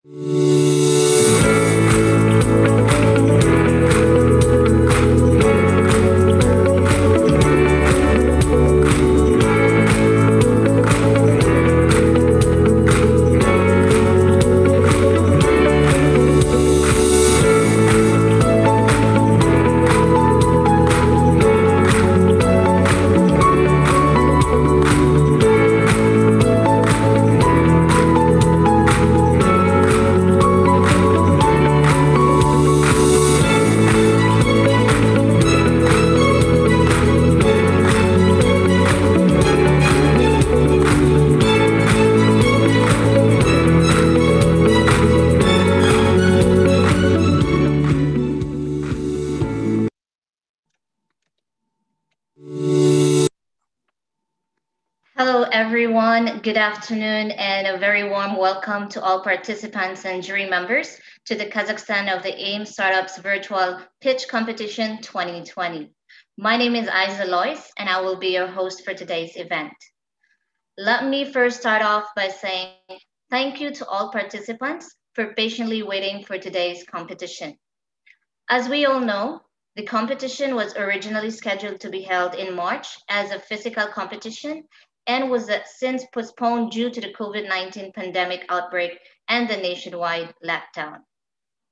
Hello, everyone. Good afternoon, and a very warm welcome to all participants and jury members to the Kazakhstan of the AIM Startups Virtual Pitch Competition 2020. My name is Isa Lois, and I will be your host for today's event. Let me first start off by saying thank you to all participants for patiently waiting for today's competition. As we all know, the competition was originally scheduled to be held in March as a physical competition and was since postponed due to the COVID-19 pandemic outbreak and the nationwide lockdown.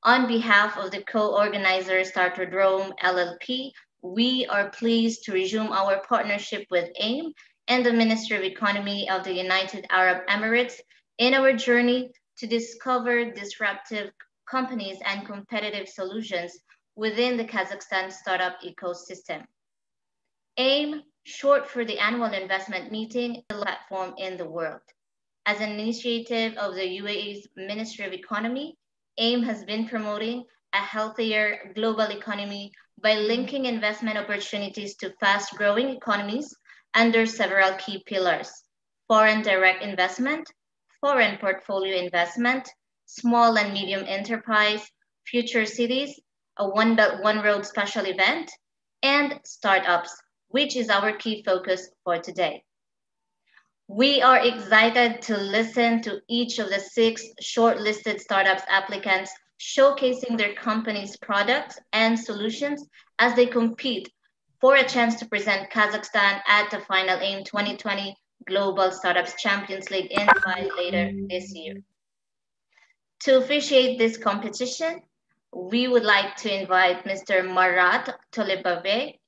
On behalf of the co-organizer Starterdrome LLP, we are pleased to resume our partnership with AIM and the Ministry of Economy of the United Arab Emirates in our journey to discover disruptive companies and competitive solutions within the Kazakhstan startup ecosystem. AIM, short for the Annual Investment Meeting, is the platform in the world. As an initiative of the UAE's Ministry of Economy, AIM has been promoting a healthier global economy by linking investment opportunities to fast-growing economies under several key pillars: foreign direct investment, foreign portfolio investment, small and medium enterprise, future cities, a One Belt, One Road special event, and startups, which is our key focus for today. We are excited to listen to each of the 6 shortlisted startups applicants showcasing their company's products and solutions as they compete for a chance to present Kazakhstan at the final AIM 2020 Global Startups Champions League in Dubai later this year. To officiate this competition, we would like to invite Mr. Marat Tolebave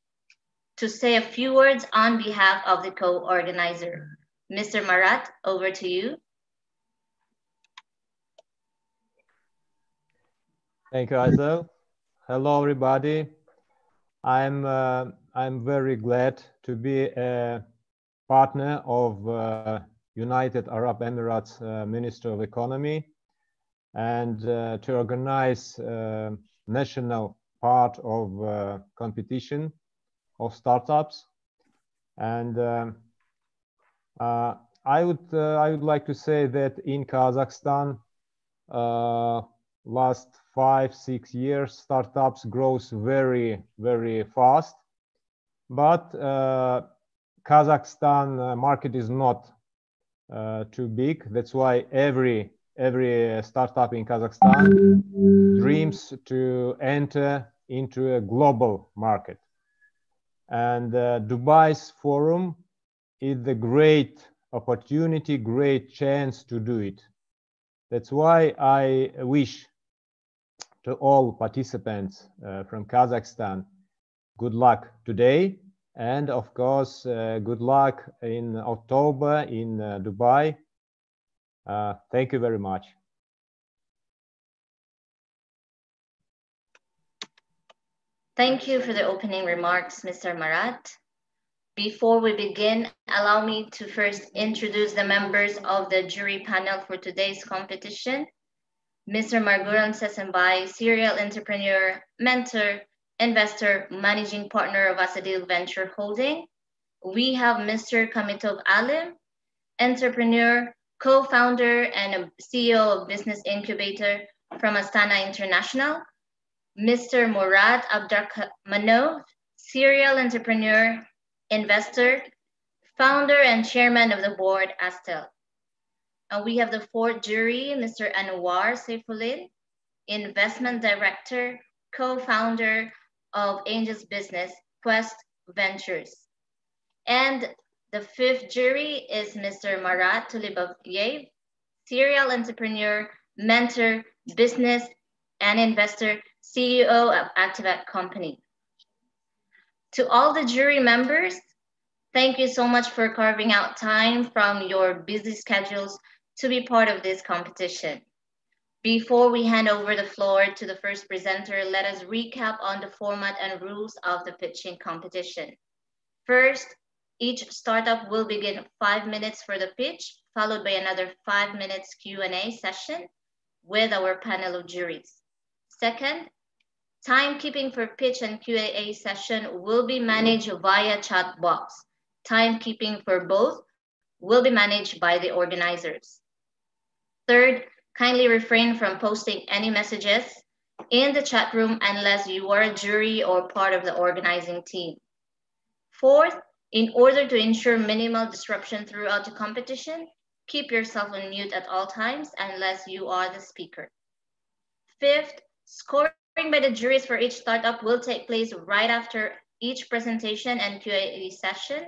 to say a few words on behalf of the co-organizer. Mr. Marat, over to you. Thank you, Aizal. Hello, everybody. I'm very glad to be a partner of United Arab Emirates Ministry of Economy and to organize national part of competition of startups. And I would like to say that in Kazakhstan, last 5-6 years, startups grows very, very fast. But Kazakhstan market is not too big. That's why every startup in Kazakhstan dreams to enter into a global market. And Dubai's forum is the great opportunity, great chance to do it. That's why I wish to all participants from Kazakhstan good luck today, and of course good luck in October in Dubai. Thank you very much. Thank you for the opening remarks, Mr. Marat. Before we begin, allow me to first introduce the members of the jury panel for today's competition. Mr. Marguran Sesembai, serial entrepreneur, mentor, investor, managing partner of Asadil Venture Holding. We have Mr. Kamitov Alim, entrepreneur, co-founder, and CEO of Business Incubator from Astana International. Mr. Murad Abdrakhmanov, serial entrepreneur, investor, founder, and chairman of the board, Astel. We have the fourth jury, Mr. Anwar Saifuddin, Investment Director, co-founder of Angels Business, Quest Ventures. And the fifth jury is Mr. Marat Tulibovyev, serial entrepreneur, mentor, business, and investor, CEO of Activat Company. To all the jury members, thank you so much for carving out time from your busy schedules to be part of this competition. Before we hand over the floor to the first presenter, let us recap on the format and rules of the pitching competition. First, each startup will begin 5 minutes for the pitch, followed by another 5 minutes Q&A session with our panel of juries. Second, timekeeping for pitch and Q&A session will be managed via chat box. Timekeeping for both will be managed by the organizers. Third, kindly refrain from posting any messages in the chat room unless you are a jury or part of the organizing team. Fourth, in order to ensure minimal disruption throughout the competition, keep yourself on mute at all times unless you are the speaker. Fifth, scoring by the juries for each startup will take place right after each presentation and Q&A session.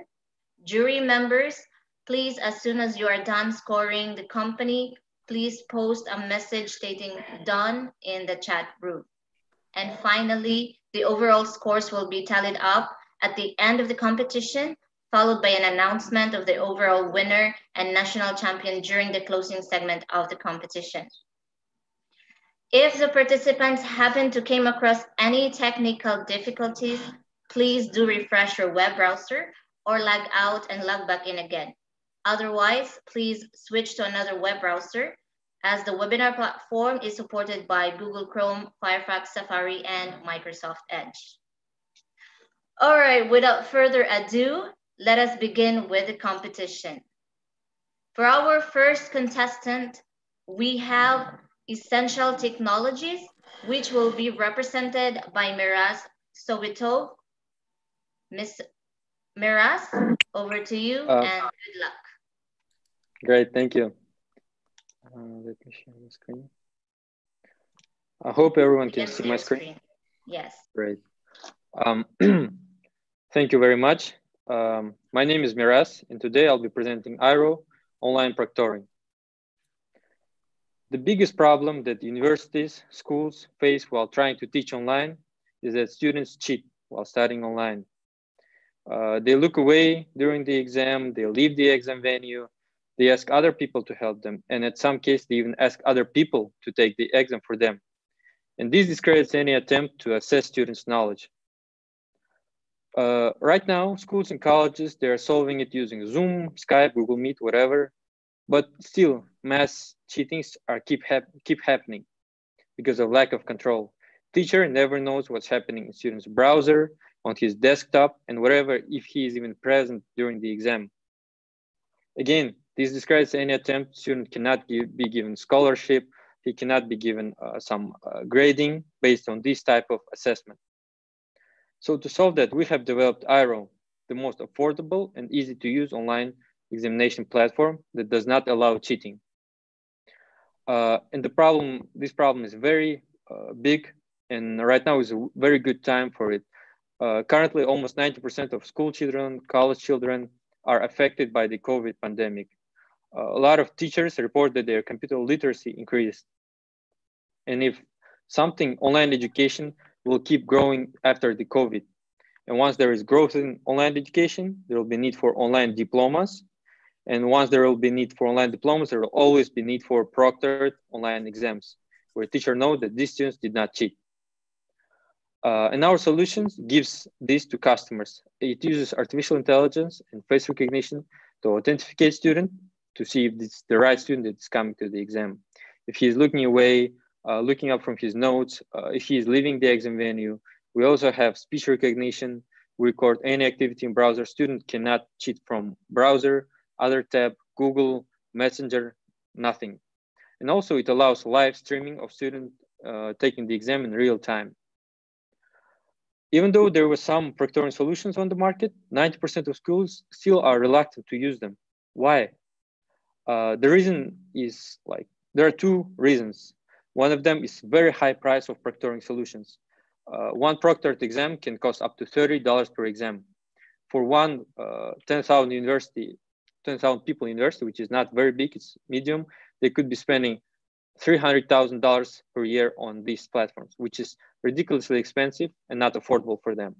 Jury members, please, as soon as you are done scoring the company, please post a message stating done in the chat room. And finally, the overall scores will be tallied up at the end of the competition, followed by an announcement of the overall winner and national champion during the closing segment of the competition. If the participants happen to came across any technical difficulties, please do refresh your web browser or log out and log back in again. Otherwise, please switch to another web browser as the webinar platform is supported by Google Chrome, Firefox, Safari, and Microsoft Edge. All right, without further ado, let us begin with the competition. For our first contestant, we have Essential Technologies, which will be represented by Miraz Sowitov. Ms. Miraz, over to you and good luck. Great, thank you. Let me share the screen. I hope everyone can see my screen. Yes. Great. Thank you very much. My name is Miraz, and today I'll be presenting IRO, online proctoring. The biggest problem that universities, schools face while trying to teach online is that students cheat while studying online. They look away during the exam, they leave the exam venue, they ask other people to help them, and in some cases, they even ask other people to take the exam for them. And this discredits any attempt to assess students' knowledge. Right now, schools and colleges, they're solving it using Zoom, Skype, Google Meet, whatever. But still, mass cheatings keep happening because of lack of control. Teacher never knows what's happening in student's browser, on his desktop, and whatever, if he is even present during the exam. Again, this discredits any attempt. Student cannot be given scholarship. He cannot be given some grading based on this type of assessment. So to solve that, we have developed IRO, the most affordable and easy to use online examination platform that does not allow cheating. And this problem is very big, and right now is a very good time for it. Currently, almost 90% of school children, college children are affected by the COVID pandemic. A lot of teachers report that their computer literacy increased. And if something, online education will keep growing after the COVID. And once there is growth in online education, there will be need for online diplomas. And once there will be need for online diplomas, there will always be need for proctored online exams, where teachers know that these students did not cheat. And our solutions gives this to customers. It uses artificial intelligence and face recognition to authenticate student to see if it's the right student that's coming to the exam. If he's looking away, looking up from his notes, if he's leaving the exam venue. We also have speech recognition. We record any activity in browser. Student cannot cheat from browser, other tab, Google, Messenger, nothing. And also it allows live streaming of student taking the exam in real time. Even though there were some proctoring solutions on the market, 90% of schools still are reluctant to use them. Why? The reason is like, there are two reasons. One of them is very high price of proctoring solutions. One proctored exam can cost up to $30 per exam. For one 10,000 people university, which is not very big, it's medium, they could be spending $300,000 per year on these platforms, which is ridiculously expensive and not affordable for them.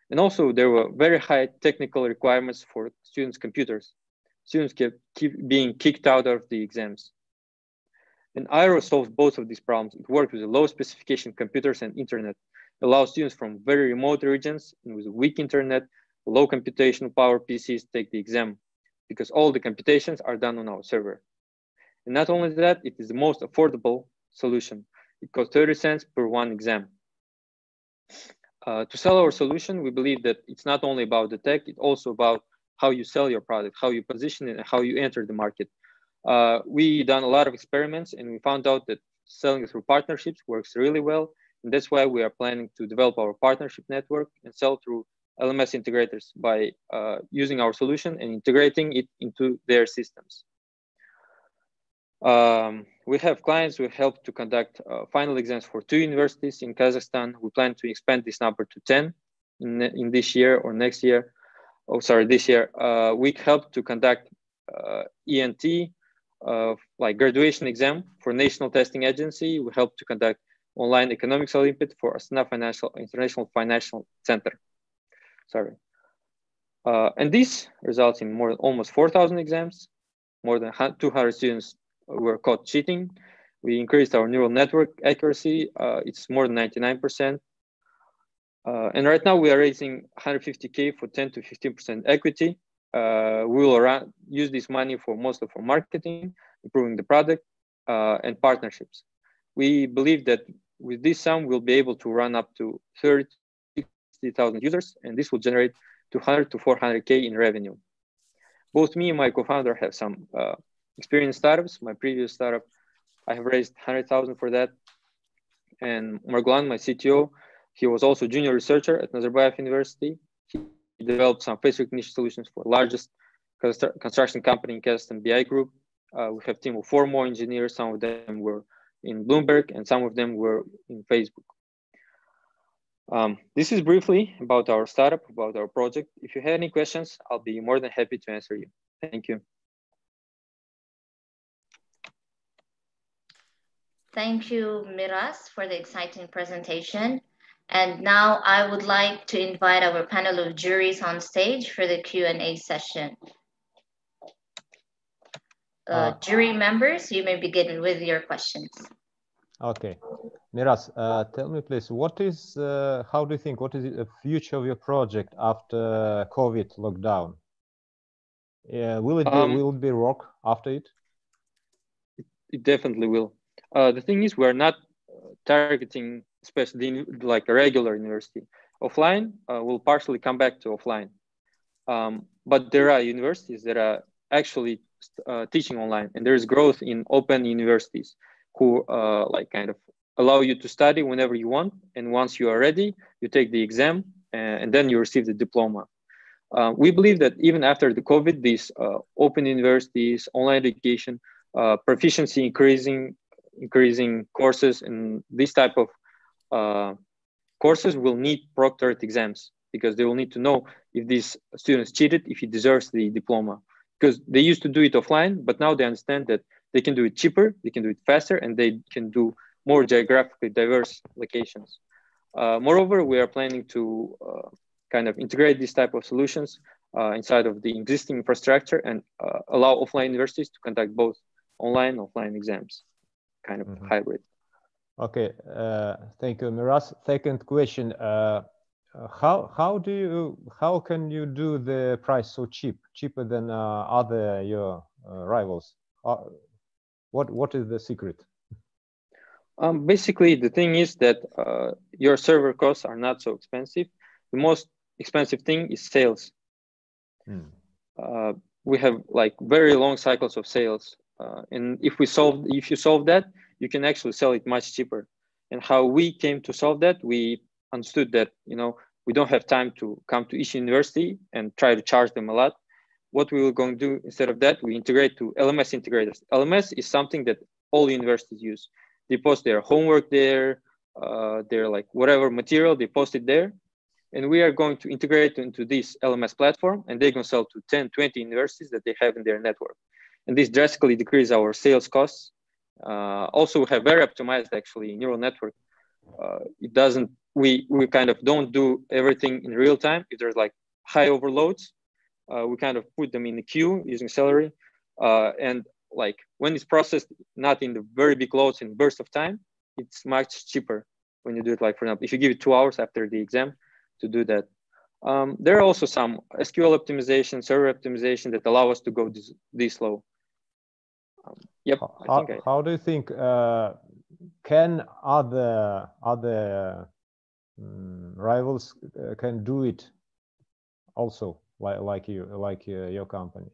And also there were very high technical requirements for students' computers. Students keep being kicked out of the exams. And IRO solves both of these problems. It works with low specification computers and internet. It allows students from very remote regions and with weak internet, low computational power PCs take the exam, because all the computations are done on our server. And not only that, it is the most affordable solution. It costs 30 cents per one exam. To sell our solution, we believe that it's not only about the tech, it's also about how you sell your product, how you position it, and how you enter the market. We done a lot of experiments and we found out that selling through partnerships works really well. And that's why we are planning to develop our partnership network and sell through LMS integrators by using our solution and integrating it into their systems. We have clients who help to conduct final exams for 2 universities in Kazakhstan. We plan to expand this number to 10 in this year or next year. Oh, sorry, this year. We help to conduct ENT, like graduation exam for National Testing Agency. We help to conduct online economics Olympiad for Astana International Financial Center. Sorry. And this results in almost 4,000 exams. More than 200 students were caught cheating. We increased our neural network accuracy. It's more than 99%. And right now we are raising 150K for 10 to 15% equity. We will use this money mostly for marketing, improving the product, and partnerships. We believe that with this sum, we'll be able to run up to 30,000 users, and this will generate 200 to 400K in revenue. Both me and my co-founder have some experienced startups. My previous startup, I have raised 100,000 for that. And Margulan, my CTO, he was also junior researcher at Nazarbayev University. He developed some face recognition solutions for the largest construction company in Kazakhstan, BI Group. We have a team of 4 more engineers. Some of them were in Bloomberg and some of them were in Facebook. This is briefly about our startup, about our project. If you have any questions, I'll be more than happy to answer you. Thank you. Thank you, Miras, for the exciting presentation. And now I would like to invite our panel of juries on stage for the Q&A session. Jury members, you may begin with your questions. Okay. Miras, tell me please, how do you think, what is the future of your project after COVID lockdown? Will it be rock after it? It definitely will. The thing is, we're not targeting especially like a regular university. Offline will partially come back to offline. But there are universities that are actually teaching online, and there's growth in open universities who like kind of allow you to study whenever you want. And once you are ready, you take the exam and then you receive the diploma. We believe that even after the COVID, these open universities, online education, proficiency increasing courses, and this type of courses will need proctored exams, because they will need to know if these students cheated, if he deserves the diploma. Because they used to do it offline, but now they understand that they can do it cheaper, they can do it faster, and they can do more geographically diverse locations. Moreover, we are planning to kind of integrate this type of solutions inside of the existing infrastructure and allow offline universities to conduct both online and offline exams, kind of hybrid. Okay, thank you, Miras. Second question: how can you do the price so cheaper than your rivals? What is the secret? Basically, the thing is that your server costs are not so expensive. The most expensive thing is sales. We have like very long cycles of sales, and if you solve that, you can actually sell it much cheaper. And how we came to solve that, we understood that we don't have time to come to each university and try to charge them a lot. what we will going to do instead of that, we integrate to LMS integrators. LMS is something that all universities use. They post their homework there, their like whatever material, they post it there. And we are going to integrate into this LMS platform, and they're going to sell to 10, 20 universities that they have in their network. And this drastically decreases our sales costs. Also, we have very optimized actually neural network. It doesn't, we kind of don't do everything in real time. If there's like high overloads, we kind of put them in a queue using Celery. And like when it's processed, not in the very big loads in bursts of time, it's much cheaper when you do it. Like, for example, if you give it 2 hours after the exam to do that. There are also some SQL optimization, server optimization that allow us to go this low. Yep. How do you think can other rivals can do it also like your company?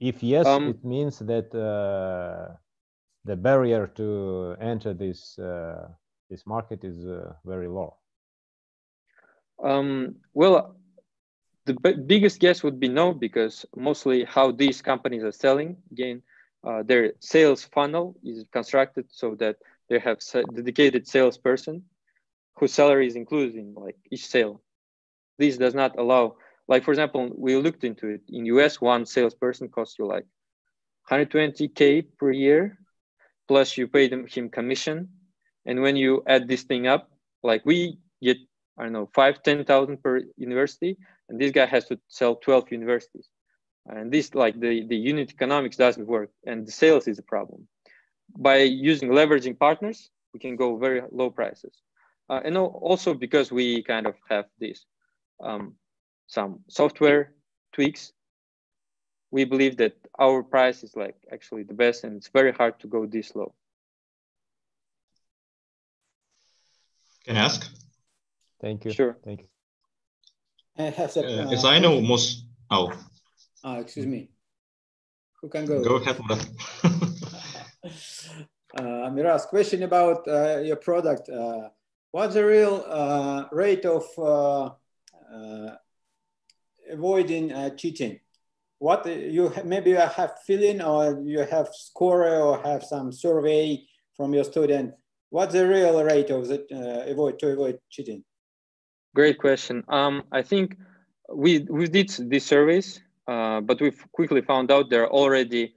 If yes, it means that the barrier to enter this market is very low. Well, the biggest guess would be no, because mostly how these companies are selling, again, their sales funnel is constructed so that they have a dedicated salesperson whose salary is included in like each sale. This does not allow, like, for example, we looked into it in US, one salesperson costs you like 120K per year, plus you pay him commission. And when you add this thing up, like we get, I don't know, 5,000-10,000 per university, and this guy has to sell 12 universities. And this, like the unit economics doesn't work, and the sales is a problem. By using leveraging partners, we can go very low prices. And also because we kind of have this, some software tweaks, we believe that our price is like actually the best, and it's very hard to go this low. Can I ask? Thank you. Sure. Thank you. As I know, most. Oh. Excuse me. Who can go? Go ahead. Miraz, question about your product. What's the real rate of avoiding cheating? What you maybe you have feeling, or you have score, or have some survey from your student? What's the real rate of the avoid cheating? Great question. I think we did these surveys, but we've quickly found out there are already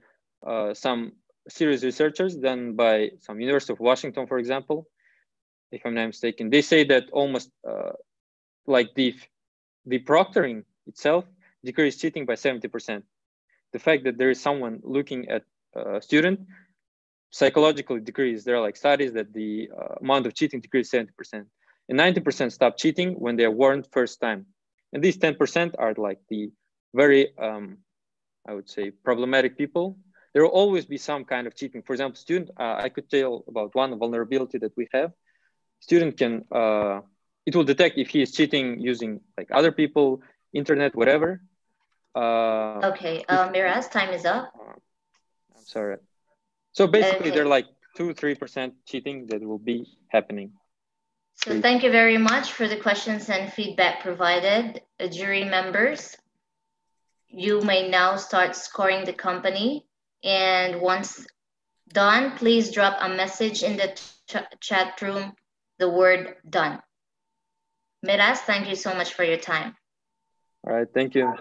some serious researchers done by some University of Washington, for example, if I'm not mistaken. They say that almost like the proctoring itself decreased cheating by 70%. The fact that there is someone looking at a student psychologically decreased. There are like studies that the amount of cheating decreased 70%. And 90% stop cheating when they are warned first time. And these 10% are like the very, I would say, problematic people. There will always be some kind of cheating. For example, student, I could tell about one vulnerability that we have. Student can, it will detect if he is cheating using like other people, internet, whatever. Okay, Miraz, time is up. I'm sorry. So basically, they're like 2-3% cheating that will be happening. So thank you very much for the questions and feedback provided. Jury members, you may now start scoring the company. And once done, please drop a message in the chat room, the word done. Miraz, thank you so much for your time. All right, thank you.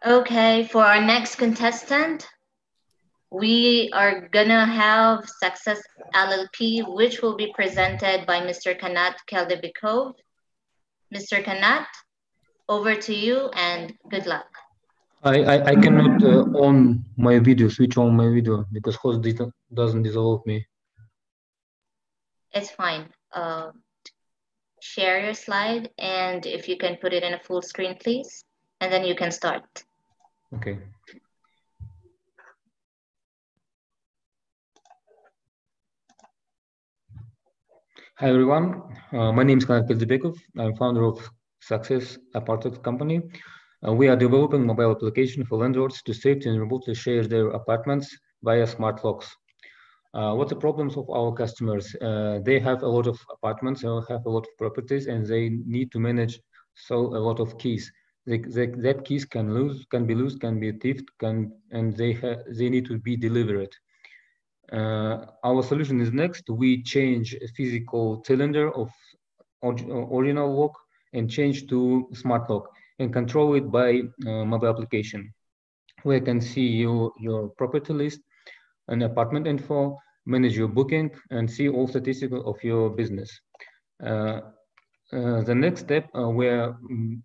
Okay, for our next contestant, we are gonna have Success LLP, which will be presented by Mr. Kanat Keldebikov. Mr. Kanat, over to you and good luck. I cannot on my video, switch on my video because host doesn't dissolve me. It's fine. Share your slide, and if you can put it in a full screen, please, and then you can start. Okay. Hi everyone, my name is Kanat Keldebikov. I'm founder of Success, a part of the company. We are developing mobile application for landlords to safely and remotely share their apartments via smart locks. What the problems of our customers? They have a lot of apartments, they have a lot of properties, and they need to manage a lot of keys. That keys can be lost, can be thieved, and they need to be delivered. Our solution is next. We change a physical cylinder of original lock and change to smart lock and control it by mobile application. Where you can see your property list and apartment info, manage your booking, and see all statistics of your business. The next step, we're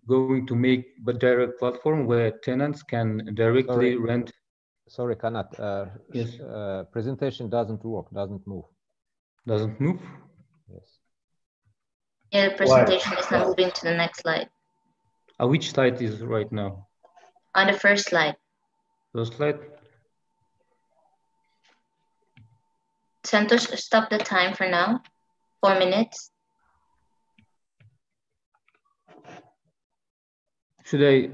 going to make a direct platform where tenants can directly rent. Sorry, Kanat. Yes. Presentation doesn't work, doesn't move. Doesn't move? Yes. Yeah, the presentation is not moving to the next slide. Which slide is right now? On the first slide. First slide? Santosh, stop the time for now. 4 minutes. Should I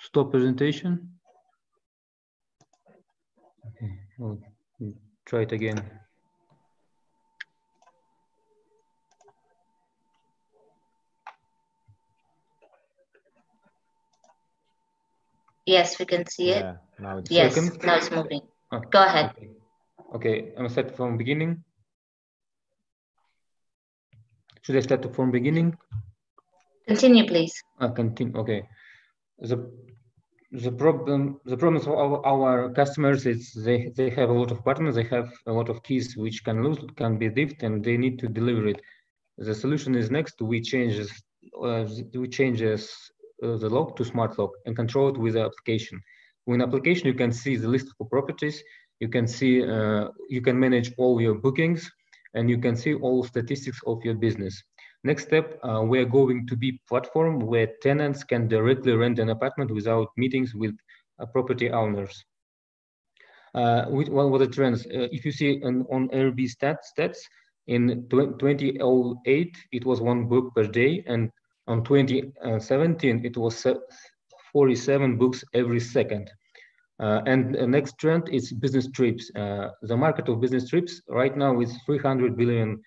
stop presentation? Okay, I'll try it again. Yes, we can see it. Now it's now it's moving. Go ahead. Okay, I'm set from beginning. Should I start from beginning? Continue, please. Continue. Okay. the problem for our customers is they have a lot of partners, they have a lot of keys which can be diffed, and they need to deliver it. The solution is next. We change the lock to smart lock and control it with the application. With application, you can see the list of properties. You can see you can manage all your bookings, and you can see all statistics of your business. Next step, we are going to be platform where tenants can directly rent an apartment without meetings with property owners. What are the trends? If you see on Airbnb stats, in 2008, it was 1 book per day, and on 2017, it was 47 books every second. And the next trend is business trips. The market of business trips right now is 300 billion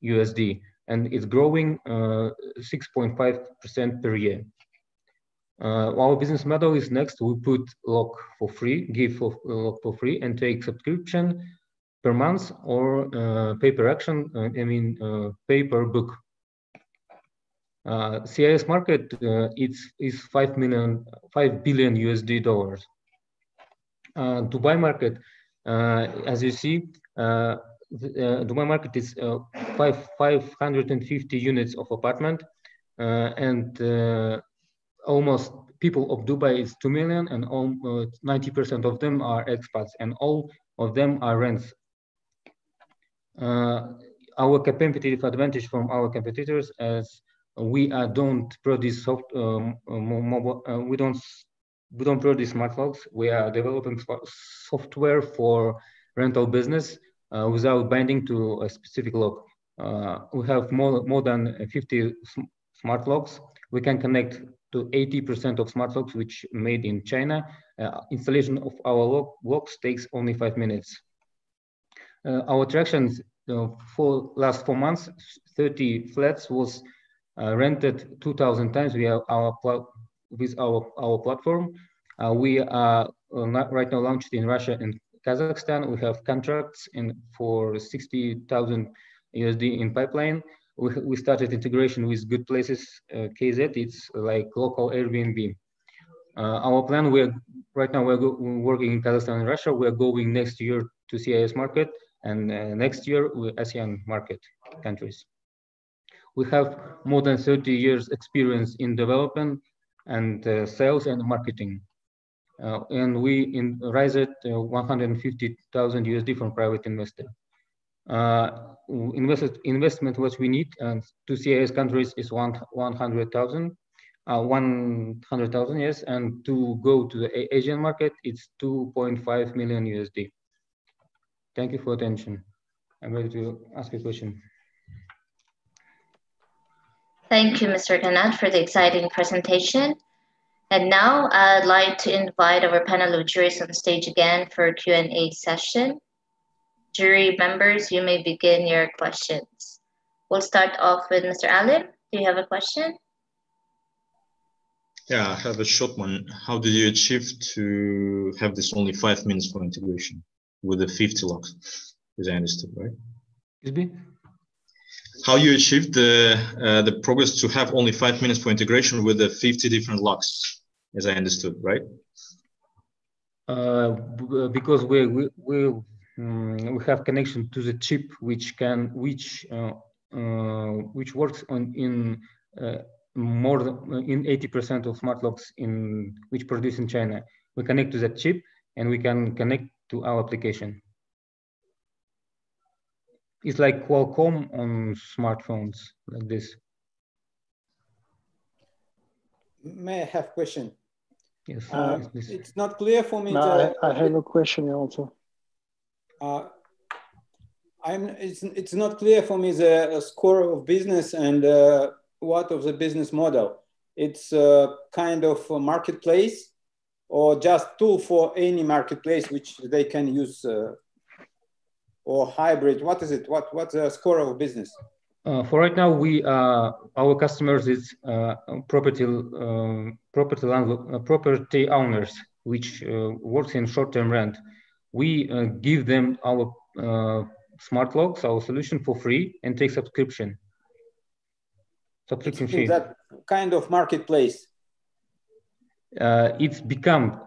USD, and it's growing 6.5% per year. Our business model is next. We put lock for free, give lock for free, and take subscription per month or pay per action. Pay per book. CIS market is 5 billion USD dollars. Dubai market, as you see, the Dubai market is 550 units of apartment, and almost people of Dubai is 2 million, and 90% of them are expats, and all of them are rents. Our competitive advantage from our competitors is we don't produce we don't produce smart locks. We are developing software for rental business without binding to a specific lock. We have more than 50 smart locks. We can connect to 80% of smart locks which made in China. Installation of our locks takes only 5 minutes. Our attractions for last 4 months, 30 flats was rented 2,000 times with our platform. We are right now launched in Russia and Kazakhstan. We have contracts for 60,000 USD in pipeline. We started integration with Good Places KZ. It's like local Airbnb. Our plan, right now we're working in Kazakhstan and Russia. We're going next year to CIS market, and next year ASEAN market countries. We have more than 30 years experience in development and sales and marketing. And we raised 150,000 USD from private investor. Investment what we need to CIS countries is 100,000, yes, and to go to the Asian market, it's 2.5 million USD. Thank you for attention. I'm ready to ask a question. Thank you, Mr. Kanat, for the exciting presentation. And now I'd like to invite our panel of jurors on stage again for a Q&A session. Jury members, you may begin your questions. We'll start off with Mr. Alim. Do you have a question? Yeah, I have a short one. How did you achieve to have this only 5 minutes for integration with the 50 locks, as I understood, right? Excuse me? How you achieved the progress to have only 5 minutes for integration with the 50 different locks, as I understood, right? Because we have connection to the chip which works in more than in 80% of smart locks which produce in China. We connect to that chip and we can connect to our application. It's like Qualcomm on smartphones, like this. May I have a question? Yes, it's not clear for me. No, I have a question also. It's not clear for me the score of business and what of the business model. It's a kind of a marketplace or just tool for any marketplace which they can use or hybrid. What is it? What's the score of business? For right now, our customers is property owners, which works in short-term rent. We give them our smart locks, our solution for free, and take subscription. Subscription fee. That kind of marketplace. it's become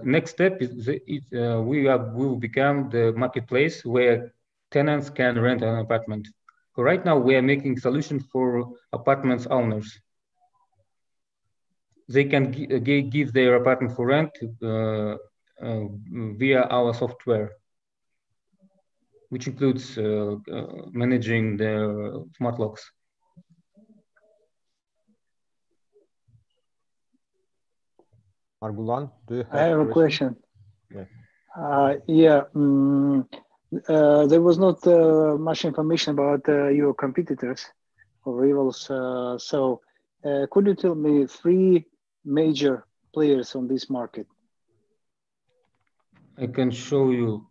next step is we will become the marketplace where tenants can rent an apartment. So right now we are making solution for apartments owners. They can give their apartment for rent via our software, which includes managing the smart locks. Margulan, do you have I have a question. Yeah. There was not much information about your competitors or rivals. Could you tell me 3 major players on this market? I can show you.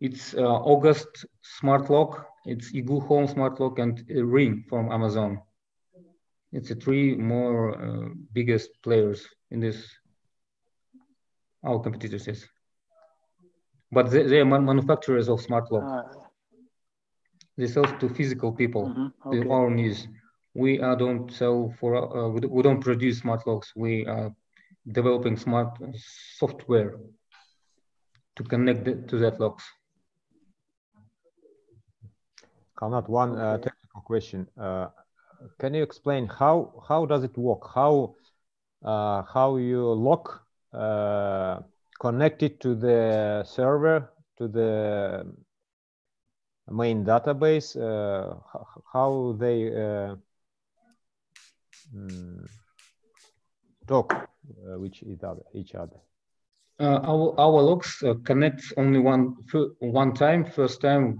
It's August Smart Lock, it's Igu Home Smart Lock, and Ring from Amazon. It's the 3 more biggest players in this, our competitors, yes. But they are manufacturers of smart lock. They sell to physical people, to our needs. We don't sell for, we don't produce smart locks. We are developing smart software to connect to that locks. Kanat, one technical question. Can you explain how does it work? How you lock connected to the server, to the main database? How they talk with each other? Our logs connect only one time. First time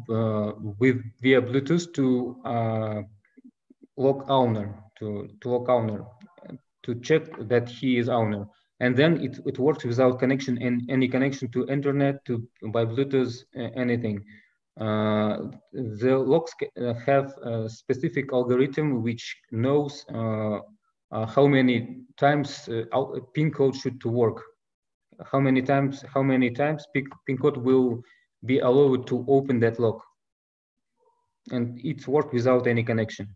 with via Bluetooth to log owner to check that he is owner, and then it works without connection any connection to internet, to by Bluetooth, anything. The logs have a specific algorithm which knows how many times PIN code should to work. How many times PIN code will be allowed to open that lock, and it works without any connection.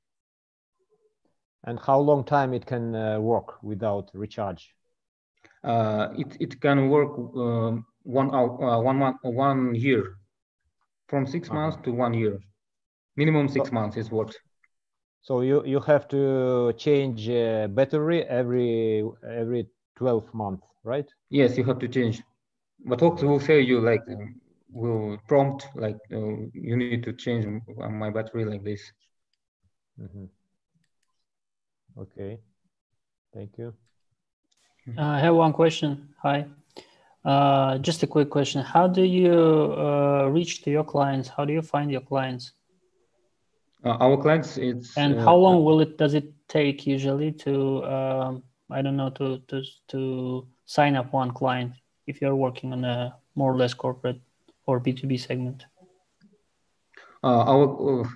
And how long time it can work without recharge? It can work 1 hour, 1 month, 1 year, from 6 months to 1 year. Minimum 6 months it works. So you have to change battery every 12 months, right? Yes, you have to change. But Ox will say you like will prompt like you need to change my battery like this. Okay, thank you. I have one question. Hi, just a quick question. How do you reach to your clients? How do you find your clients? Our clients, it's and how long does it take usually to I don't know to sign up one client if you're working on a more or less corporate or B2B segment?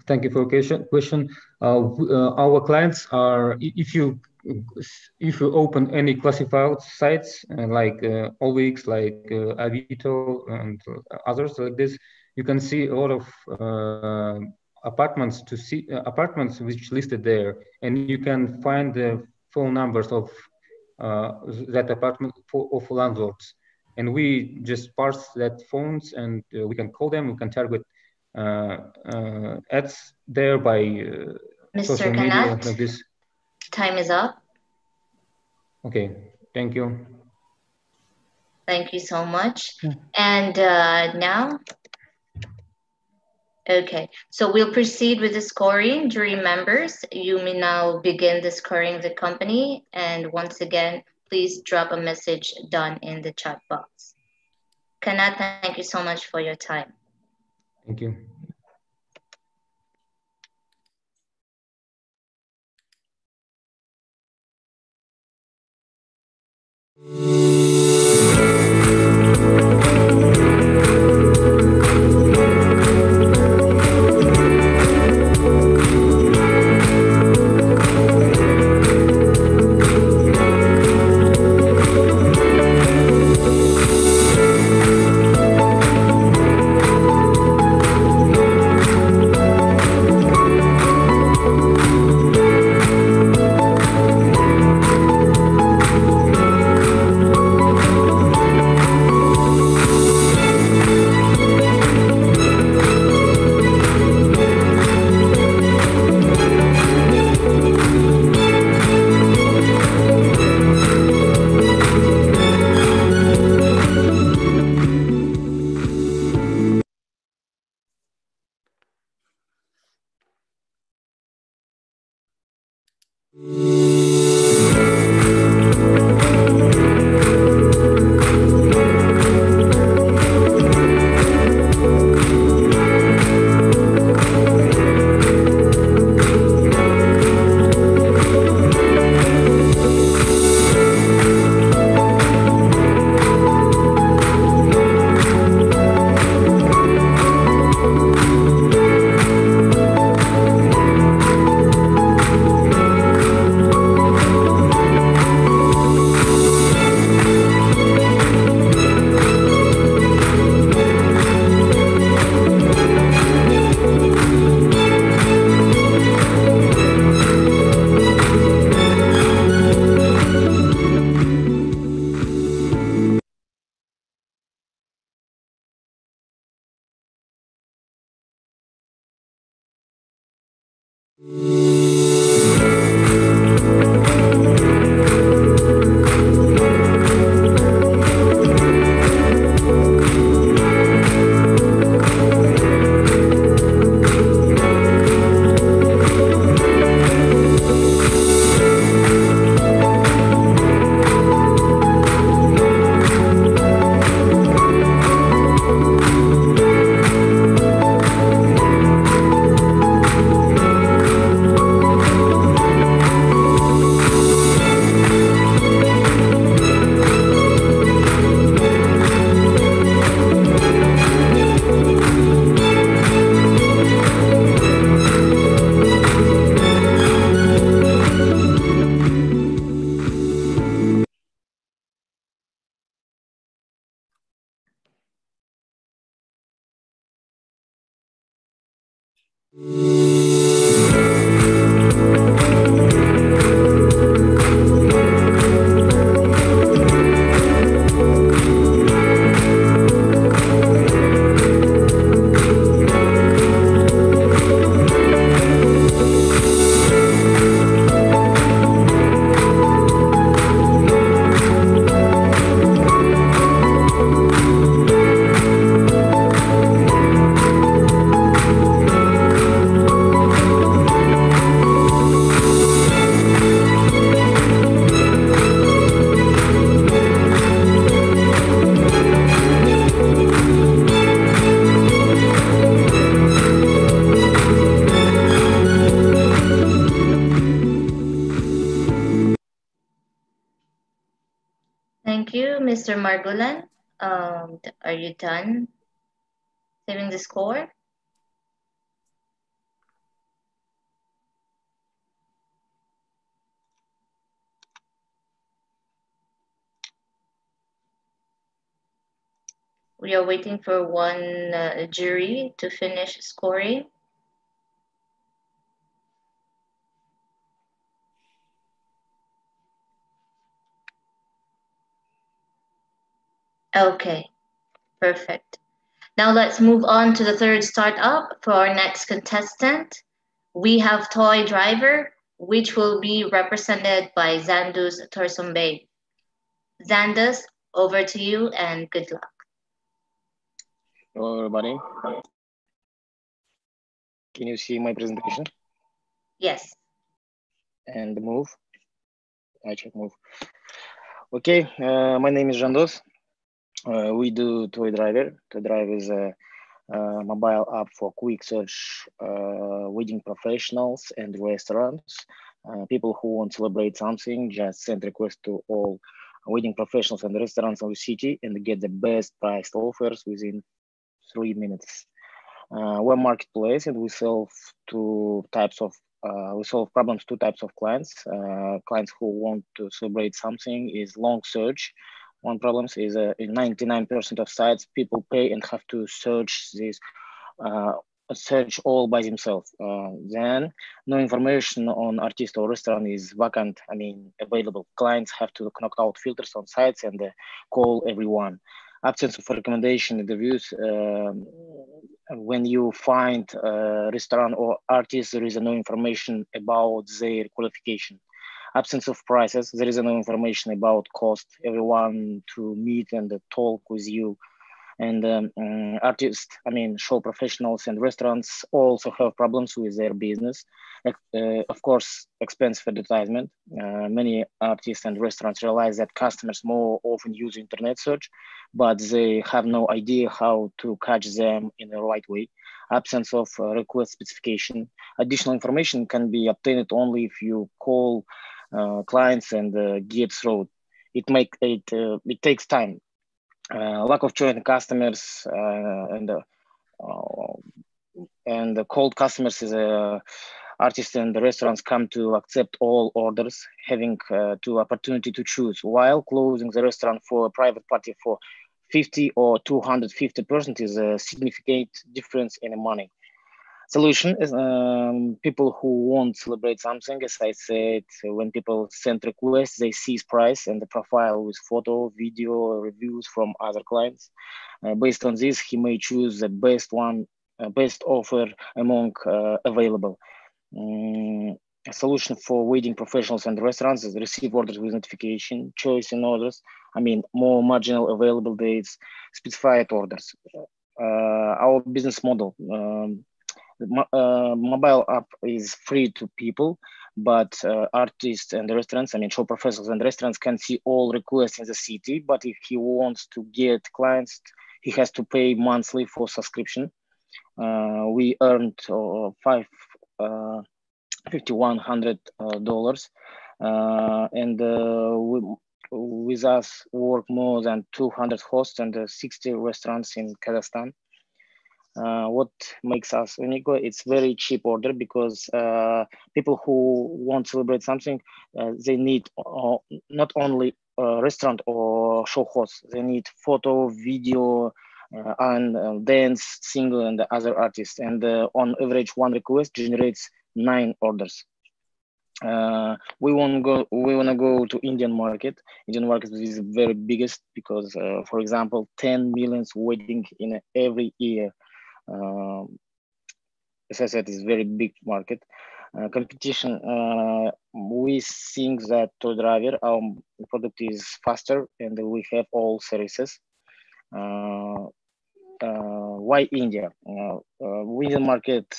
Thank you for your question. Our clients are, if you open any classified sites like OLX, like Avito and others like this, you can see a lot of apartments apartments which listed there, and you can find the phone numbers of that apartment of landlords, and we just parse that phones, and we can call them, we can target ads there by social media like this. Time is up. Okay, thank you. Thank you so much. And now, okay, so we'll proceed with the scoring. Jury members, you may now begin the scoring of the company. And once again, please drop a message done in the chat box. Kanat, thank you so much for your time. Thank you. Thank you, Mr. Margolan. Are you done saving the score? We are waiting for one jury to finish scoring. Okay, perfect. Now let's move on to the third startup for our next contestant. We have Toy Driver, which will be represented by Zandus Torsumbe. Zandus, over to you and good luck. Hello, everybody. Can you see my presentation? Yes. And the move? I check move. Okay, my name is Jandos. We do Toy Driver. Toy Driver is a mobile app for quick search wedding professionals and restaurants. People who want to celebrate something just send requests to all wedding professionals and restaurants in the city and get the best priced offers within 3 minutes. We're a marketplace and we solve problems two types of clients. Clients who want to celebrate something is long search. One problem is in 99% of sites, people pay and have to search this search all by themselves. Then no information on artist or restaurant is vacant, available. Clients have to knock out filters on sites and call everyone. Absence of recommendation in the views. When you find a restaurant or artist, there is no information about their qualification. Absence of prices, there is no information about cost, everyone to meet and talk with you. And artists, show professionals and restaurants also have problems with their business. Of course, expensive advertisement. Many artists and restaurants realize that customers more often use internet search, but they have no idea how to catch them in the right way. Absence of request specification. Additional information can be obtained only if you call clients and get through. It takes time. Lack of joint customers and the cold customers is artists and the restaurants come to accept all orders, having to opportunity to choose, while closing the restaurant for a private party for 50 or 250% is a significant difference in the money. Solution is people who won't celebrate something. As I said, when people send requests, they see price and the profile with photo, video, reviews from other clients. Based on this, he may choose the best offer among available. A solution for wedding professionals and restaurants is receive orders with notification, choice in orders. More marginal available dates, specified orders. Our business model. Mobile app is free to people, but artists and restaurants, show professionals and restaurants can see all requests in the city, but if he wants to get clients, he has to pay monthly for subscription. We earned $5,100 and with us work more than 200 hosts and 60 restaurants in Kazakhstan. What makes us unique? It's very cheap order because people who want to celebrate something, they need not only a restaurant or show host, they need photo, video, and dance, singer, and the other artists. And on average, one request generates 9 orders. We want to go to Indian market. Indian market is the very biggest because, for example, 10 millions wedding in every year. As I said, it's very big market. Competition, we think that to driver, our product is faster and we have all services. Why India? Indian market,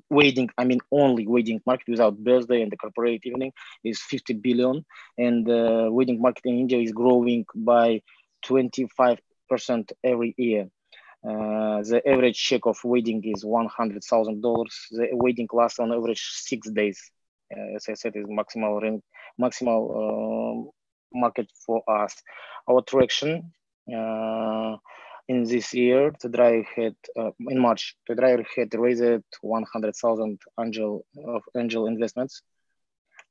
wedding, I mean only wedding market without birthday and the corporate evening is 50 billion, and the wedding market in India is growing by 25% every year. The average check of wedding is $100,000. The wedding lasts on average 6 days. As I said, is maximal market for us. Our traction in this year, the driver had in March, the driver had raised 100,000 angel investments.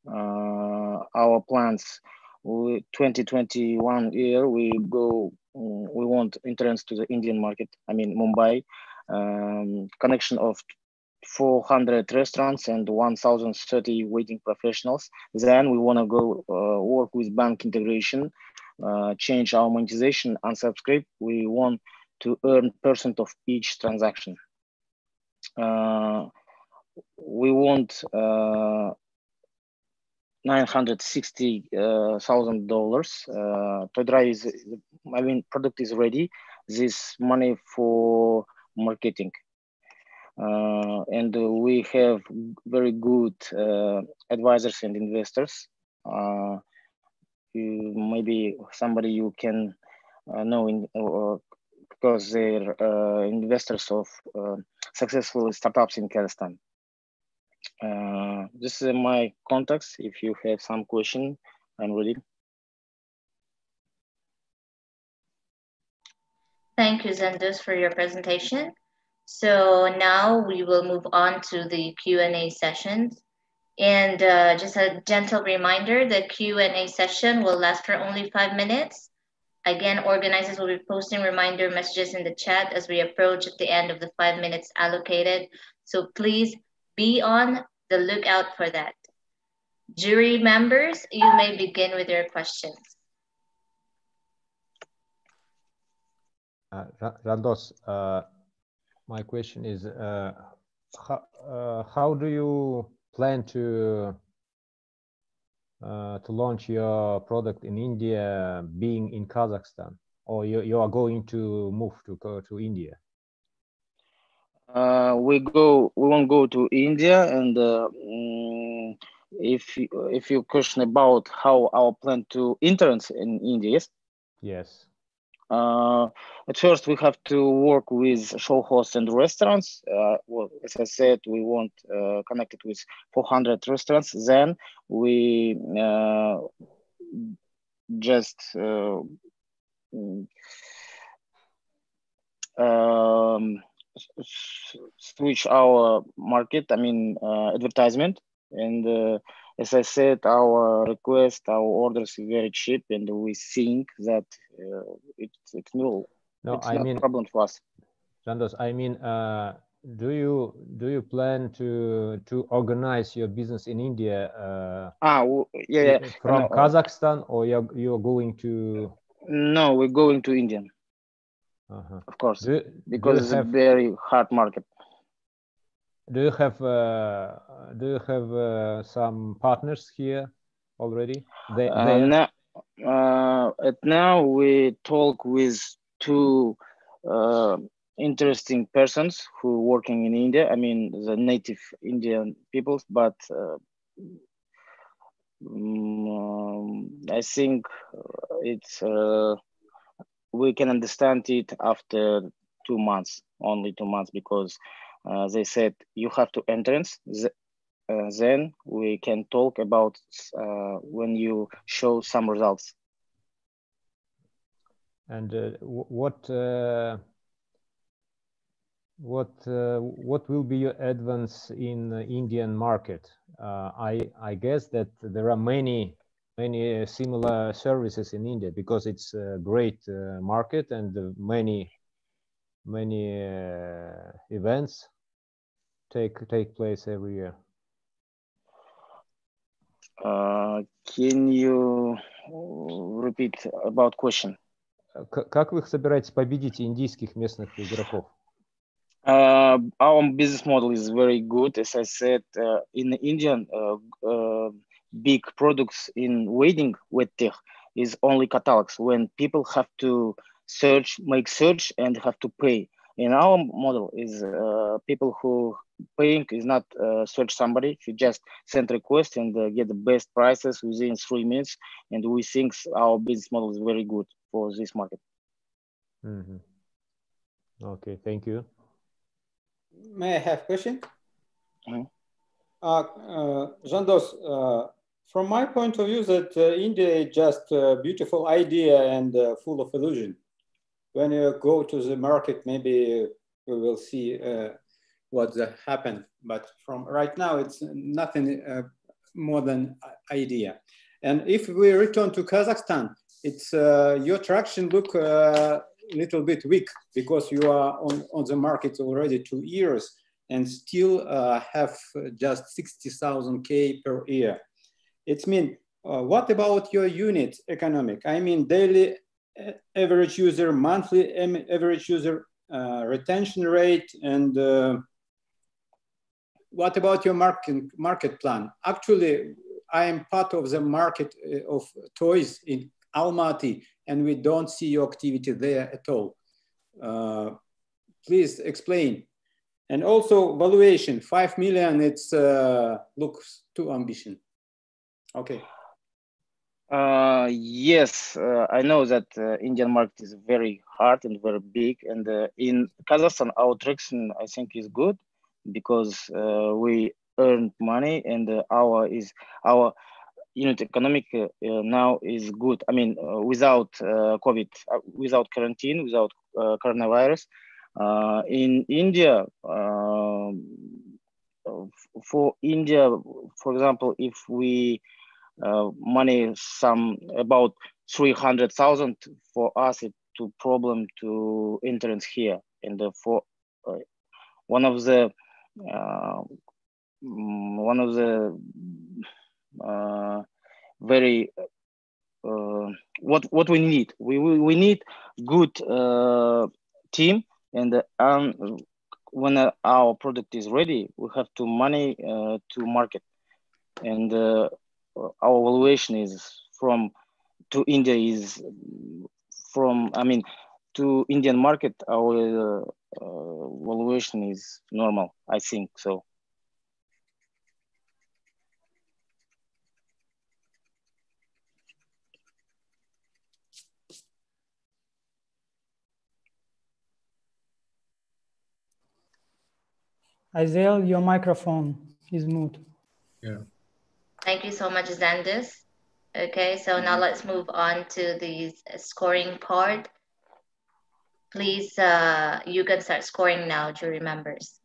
Our plans, 2021 year, we want entrance to the Indian market. I mean Mumbai, connection of 400 restaurants and 1,030 wedding professionals. Then we want to go work with bank integration, change our monetization, unsubscribe. We want to earn % of each transaction. We want $960,000. Todra is, I mean, product is ready. This money for marketing. And we have very good advisors and investors. Maybe somebody you can know because they're investors of successful startups in Kazakhstan. This is my contacts. If you have some question, I'm ready. Thank you, Zendus, for your presentation. So now we will move on to the Q&A sessions. And just a gentle reminder, the Q&A session will last for only 5 minutes. Again, organizers will be posting reminder messages in the chat as we approach at the end of the 5 minutes allocated. So please be on the lookout for that. Jury members, you may begin with your questions. Randos, my question is, how do you plan to launch your product in India, being in Kazakhstan, or you are going to move to India? We won't go to India, and if you question about how our plan to enter in India, yes? Yes. At first, we have to work with show hosts and restaurants. Well, as I said, we want connected with 400 restaurants. Then we just switch our market, I mean advertisement. And as I said, our request, our orders are very cheap, and we think that it's not a problem for us. Randos, I mean, do you plan to organize your business in India? Yeah. From Kazakhstan, or you're going to? No, we're going to India. Of course, because it's a very hard market. Do you have some partners here already? Now we talk with 2 interesting persons who are working in India. I mean, the native Indian peoples, but I think it's we can understand it after 2 months, only 2 months, because they said you have to entrance. Then we can talk about when you show some results. And what will be your advance in the Indian market? I guess that there are many similar services in India, because it's a great market and many many events take place every year. Can you repeat about question? Как вы собираетесь победить индийских местных игроков? Our business model is very good. As I said, in Indian, big products in wedding tech is only catalogs when people have to search, make search and have to pay. In our model is people who paying is not search somebody, you just send request and get the best prices within 3 minutes. And we think our business model is very good for this market. Mm-hmm. Okay, thank you. May I have a question? Mm-hmm. Jandos, from my point of view, that India is just a beautiful idea and full of illusion. When you go to the market, maybe we will see what happened. But from right now, it's nothing more than idea. And if we return to Kazakhstan, it's your traction look little bit weak because you are on the market already 2 years and still have just 60,000 K per year. It's mean, what about your unit economic? I mean, daily average user, monthly average user, retention rate, and what about your market plan? Actually, I am part of the market of toys in Almaty, and we don't see your activity there at all. Please explain. And also valuation, 5 million, it's looks too ambitious. Okay. Yes, I know that Indian market is very hard and very big. And in Kazakhstan, our traction, I think, is good because we earn money and our unit economic now is good. I mean, without COVID, without quarantine, without coronavirus. In India, for India, for example, if we money some about 300,000 for us, it's a problem to entrance here. And for one of the very what we need. We need good team, and when our product is ready, we have to money to market, and our valuation is to India is from, I mean, to Indian market, our valuation is normal, I think so. Isaiah, your microphone is mute. Yeah. Thank you so much, Zandis. Okay, so now let's move on to the scoring part. Please, you can start scoring now, jury members.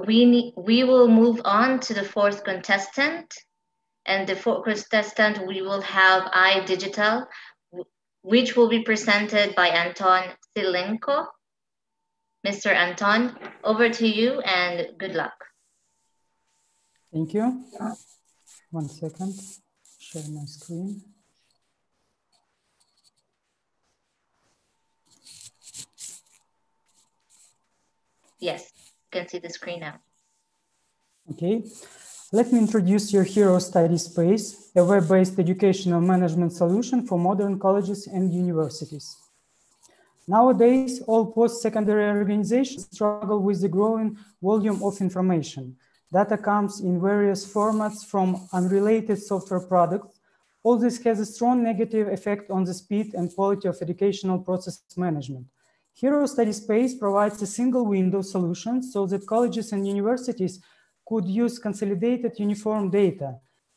we will move on to the fourth contestant. And the fourth contestant, we will have iDigital, which will be presented by Anton Silenko. Mr. Anton, over to you and good luck. Thank you. 1 second, share my screen. Yes, you can see the screen now. Okay, let me introduce your Hero Study Space, a web-based educational management solution for modern colleges and universities. Nowadays, all post-secondary organizations struggle with the growing volume of information. Data comes in various formats from unrelated software products. All this has a strong negative effect on the speed and quality of educational process management. Hero Study Space provides a single window solution so that colleges and universities could use consolidated uniform data.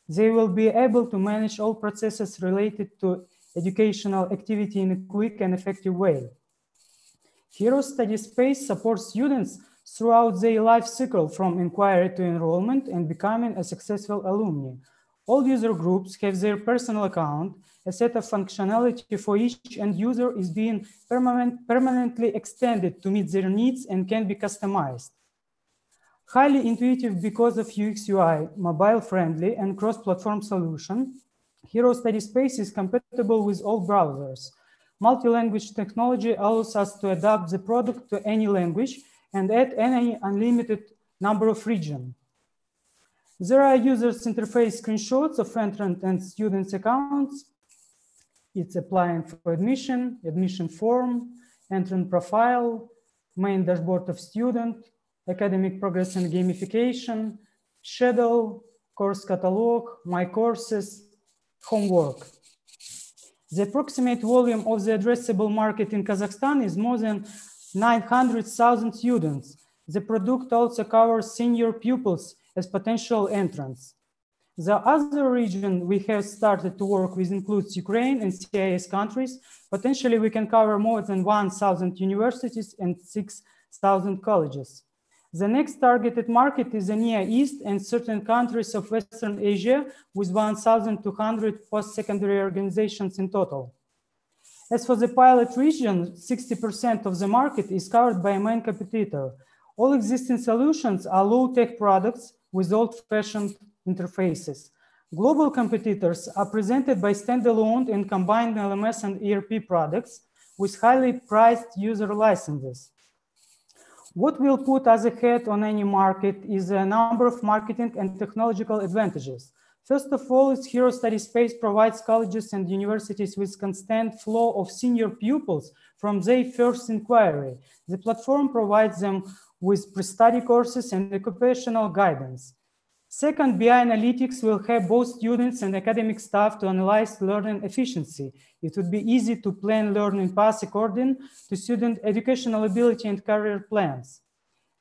They will be able to manage all processes related to educational activity in a quick and effective way. Hero Study Space supports students throughout their life cycle from inquiry to enrollment and becoming a successful alumni. All user groups have their personal account. A set of functionality for each end user is being permanently extended to meet their needs and can be customized. Highly intuitive because of UX UI, mobile friendly and cross-platform solution, Hero Study Space is compatible with all browsers. Multi-language technology allows us to adapt the product to any language and add any unlimited number of regions. There are users' interface screenshots of entrant and students' accounts. It's applying for admission, admission form, entrant profile, main dashboard of student, academic progress and gamification, schedule, course catalog, my courses, homework. The approximate volume of the addressable market in Kazakhstan is more than 900,000 students. The product also covers senior pupils as potential entrants. The other region we have started to work with includes Ukraine and CIS countries. Potentially, we can cover more than 1,000 universities and 6,000 colleges. The next targeted market is the Near East and certain countries of Western Asia with 1,200 post-secondary organizations in total. As for the pilot region, 60% of the market is covered by a main competitor. All existing solutions are low-tech products with old-fashioned interfaces. Global competitors are presented by standalone and combined LMS and ERP products with highly priced user licenses. What will put us ahead on any market is a number of marketing and technological advantages. First of all, its Hero Study Space provides colleges and universities with constant flow of senior pupils from their first inquiry. The platform provides them with pre-study courses and occupational guidance. Second, BI Analytics will have both students and academic staff to analyze learning efficiency. It would be easy to plan learning paths according to student educational ability and career plans.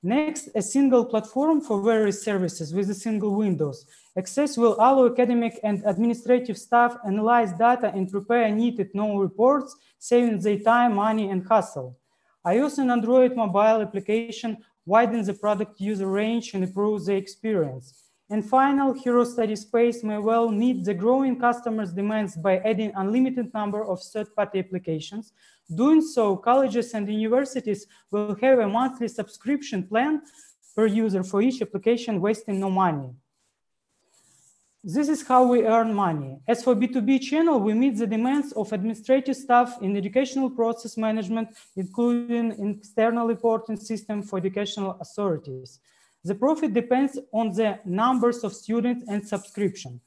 Next, a single platform for various services with a single windows. Access will allow academic and administrative staff analyze data and prepare needed known reports, saving their time, money, and hassle. iOS and Android mobile application widen the product user range and improve the experience. And final, Hero Study Space may well meet the growing customers' demands by adding unlimited number of third-party applications. Doing so, colleges and universities will have a monthly subscription plan per user for each application, wasting no money. This is how we earn money. As for B2B channel, we meet the demands of administrative staff in educational process management, including an external reporting system for educational authorities. The profit depends on the numbers of students and subscription.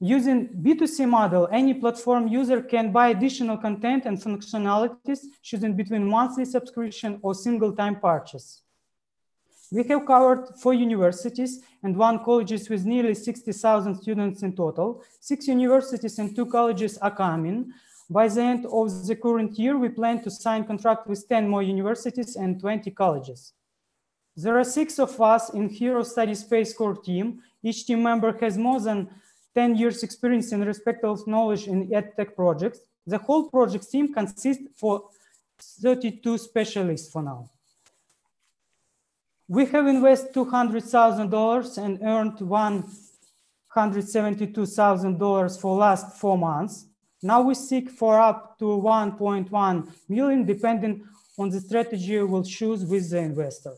Using B2C model, any platform user can buy additional content and functionalities, choosing between monthly subscription or single-time purchase. We have covered 4 universities and 1 colleges with nearly 60,000 students in total. 6 universities and 2 colleges are coming. By the end of the current year, we plan to sign contract with 10 more universities and 20 colleges. There are 6 of us in Hero Study Space core team. Each team member has more than 10 years experience in respect of knowledge in EdTech projects. The whole project team consists of 32 specialists for now. We have invested $200,000 and earned $172,000 for last 4 months. Now we seek for up to 1.1 million, depending on the strategy we'll choose with the investor.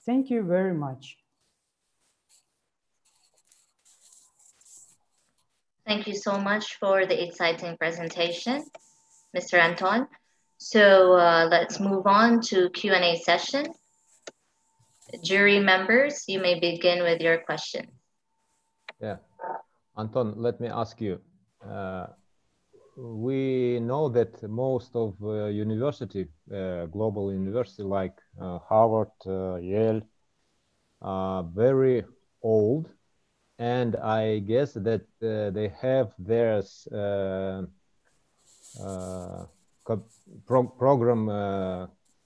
Thank you very much. Thank you so much for the exciting presentation, Mr. Anton. So let's move on to Q&A session. Jury members, you may begin with your question. Yeah, Anton, let me ask you. We know that most of university, global university like Harvard, Yale, are very old, and I guess that they have their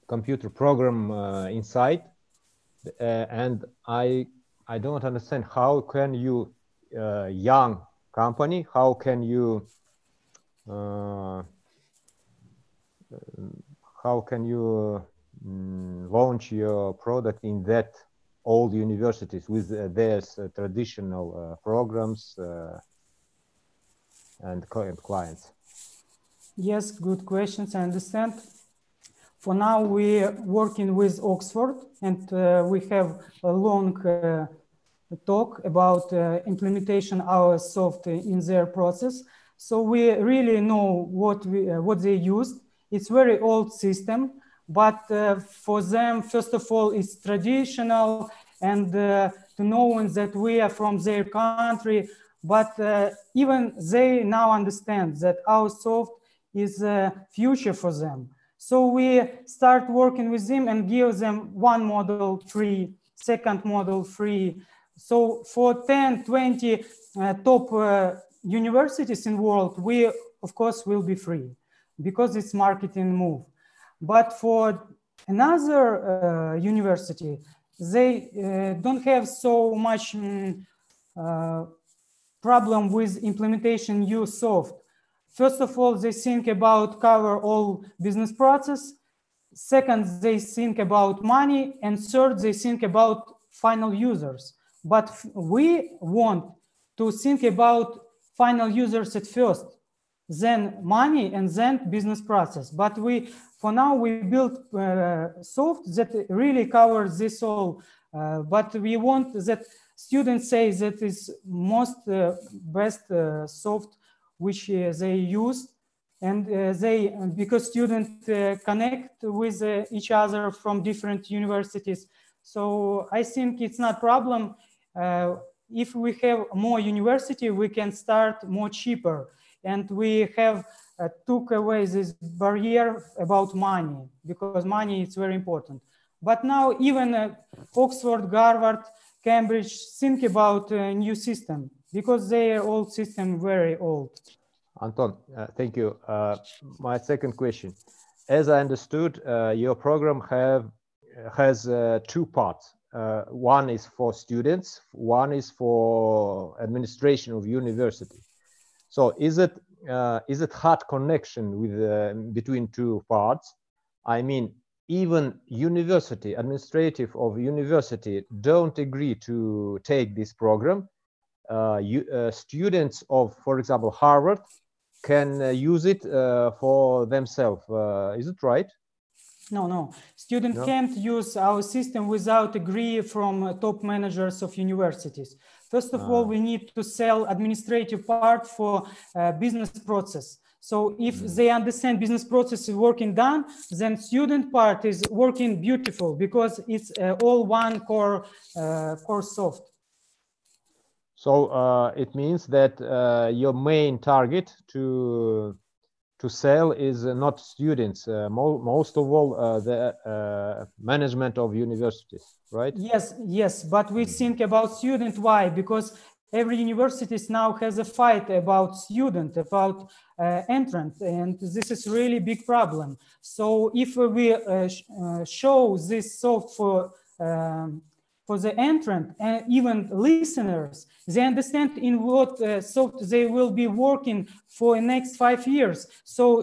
computer program inside, and I don't understand how can you young company, how can you launch your product in that old universities with their traditional programs and clients? Yes, good questions, I understand. For now, we're working with Oxford, and we have a long talk about implementation our software in their process. So we really know what they used. It's very old system, but for them, first of all, it's traditional, and to know that we are from their country, but even they now understand that our software is a future for them. So we start working with them and give them one model free, second model free. So for 10, 20 top universities in the world, we, of course, will be free because it's marketing move. But for another university, they don't have so much problem with implementation new soft. First of all, they think about cover all business process. Second, they think about money. And third, they think about final users. But we want to think about final users at first, then money, and then business process. But for now, we built soft that really covers this all. But we want that students say that is most best soft which they use, and because students connect with each other from different universities. So I think it's not a problem. If we have more university, we can start more cheaper. And we have took away this barrier about money, because money is very important. But now even Oxford, Harvard, Cambridge think about a new system, because their old system very old. Anton, thank you. My second question. As I understood, your program has 2 parts. One is for students, one is for administration of university. So is it hard connection with between 2 parts? I mean, even university, administrative of university don't agree to take this program. Students of, for example, Harvard can use it for themselves. Is it right? No. Students can't use our system without agree from top managers of universities. First of all, we need to sell administrative part for business process. So if they understand business process is working done, then student part is working beautiful, because it's all one core soft. So it means that your main target to sell is not students, most of all the management of universities, right? Yes, but we think about student. Why? Because every university now has a fight about student, about entrant, and this is really big problem. So if we show this soft for the entrant and even listeners, they understand in what soft they will be working for the next 5 years. So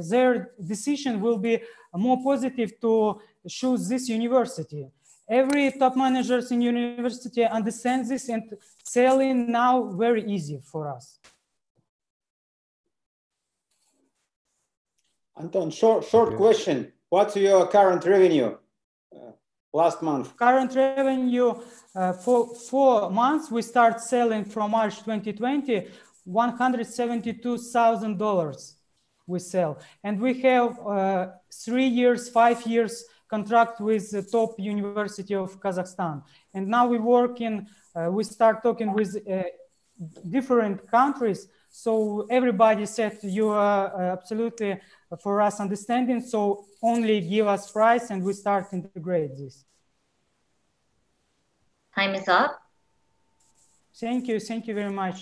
their decision will be more positive to choose this university. Every top managers in university understand this, and selling now very easy for us. Anton, short question. What's your current revenue last month? Current revenue for 4 months, we start selling from March 2020, $172,000 we sell. And we have 3 years, 5 years contract with the top university of Kazakhstan. And now we work in, we start talking with different countries. So everybody said you are absolutely for us understanding. So only give us price and we start integrate this. Time is up. Thank you very much.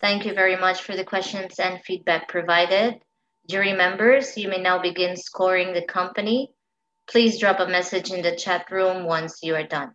Thank you very much for the questions and feedback provided. Jury members, you may now begin scoring the company. Please drop a message in the chat room once you are done.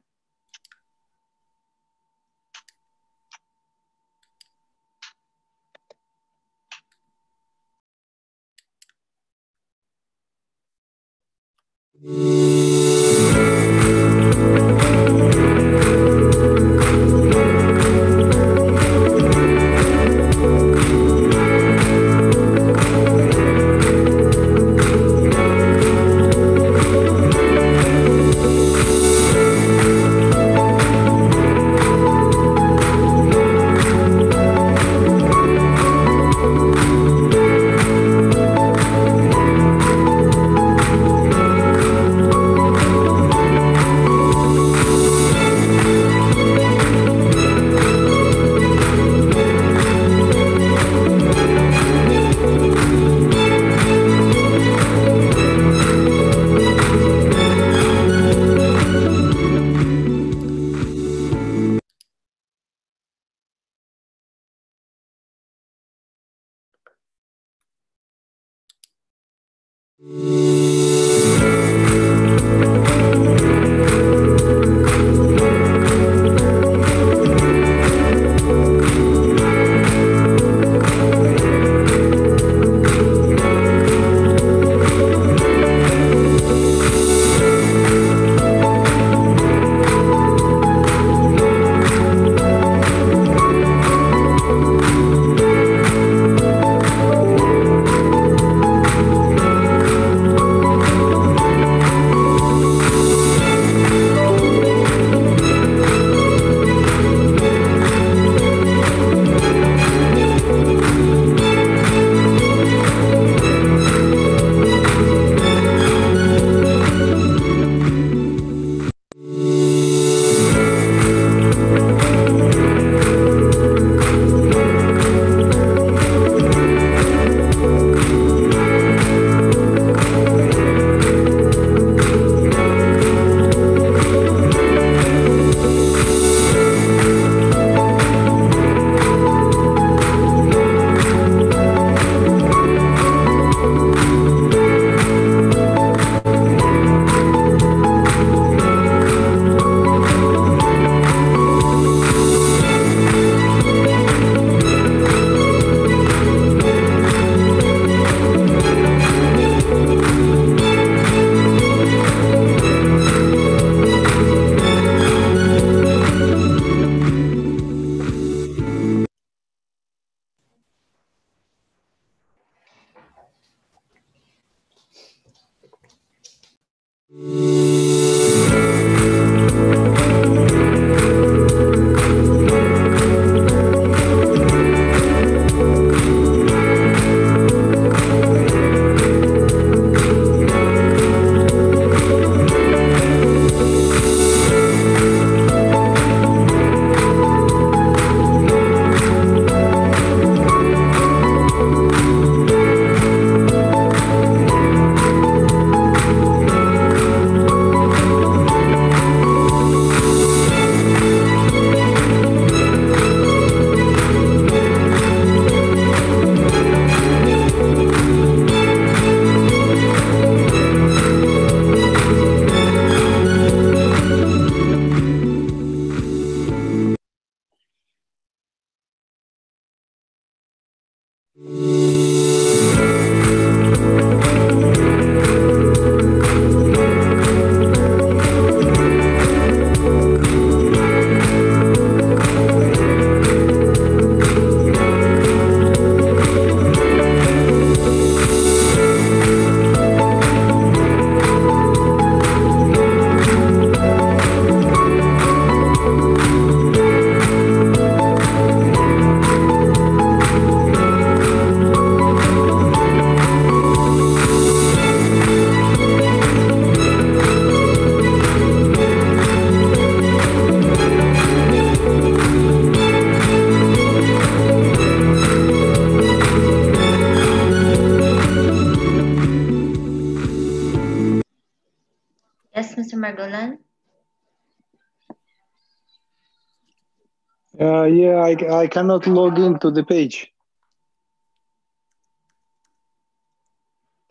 Margolan? Yeah, I cannot log into the page.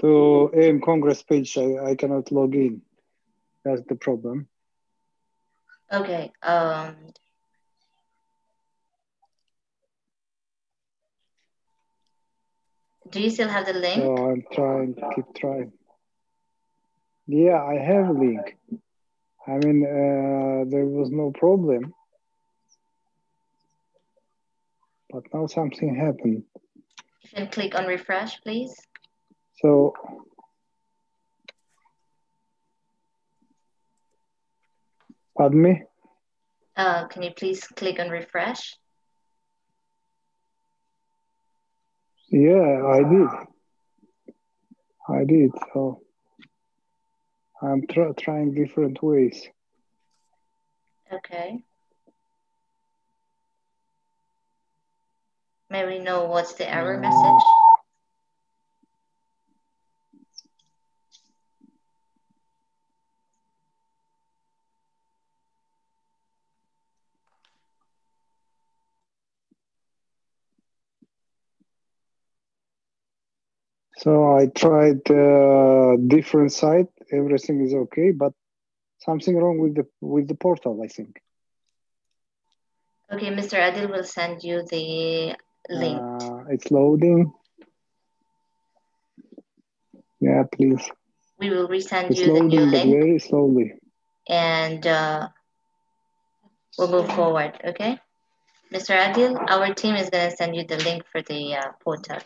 To AIM Congress page, I cannot log in. That's the problem. Okay. Do you still have the link? So I'm trying, keep trying. Yeah, I have a link. I mean, there was no problem. But now something happened. You can click on refresh, please. So, pardon me? Can you please click on refresh? Yeah, I did. I did. So I'm trying different ways. Okay. May we know what's the error message? So I tried different site. Everything is okay, but something wrong with the portal, I think. Okay, Mr. Adil will send you the link. It's loading. Yeah, please. We will resend It's you the new loading, but link. very slowly. And we'll move forward, okay? Mr. Adil, our team is going to send you the link for the portal.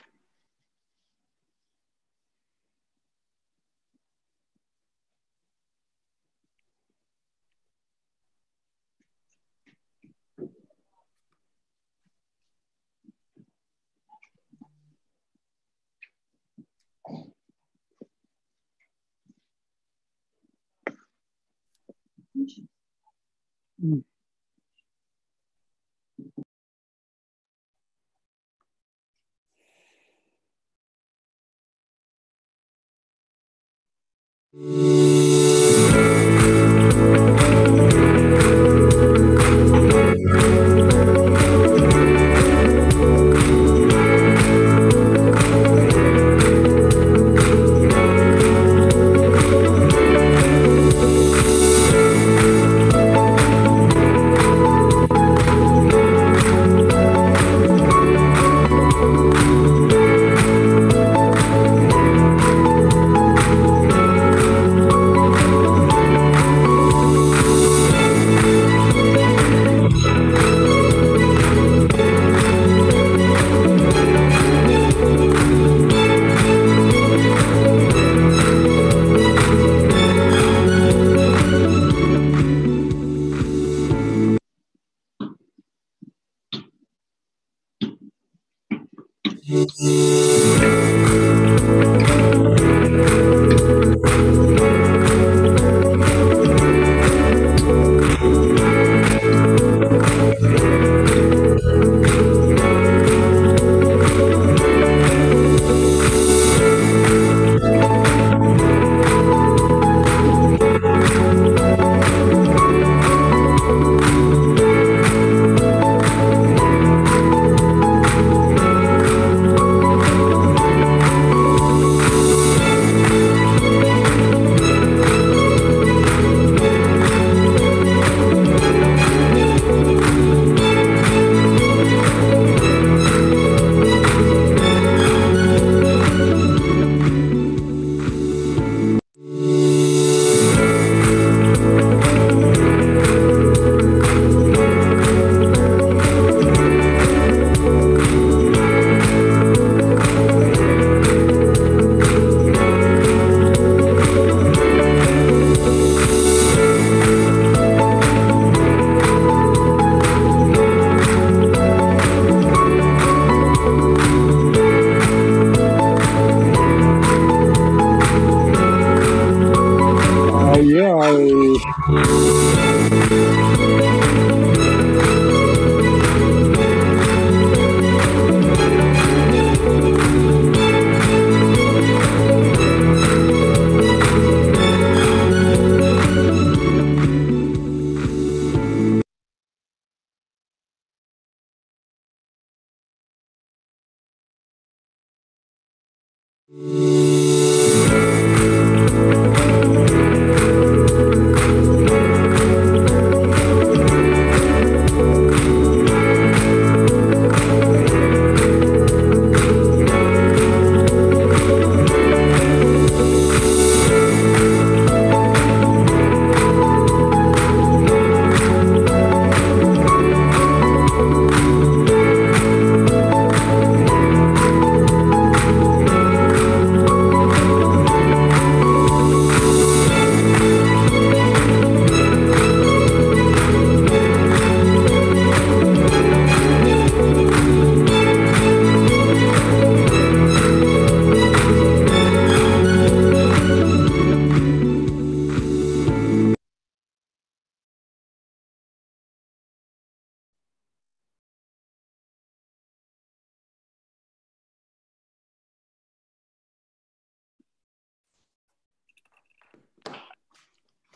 Mm.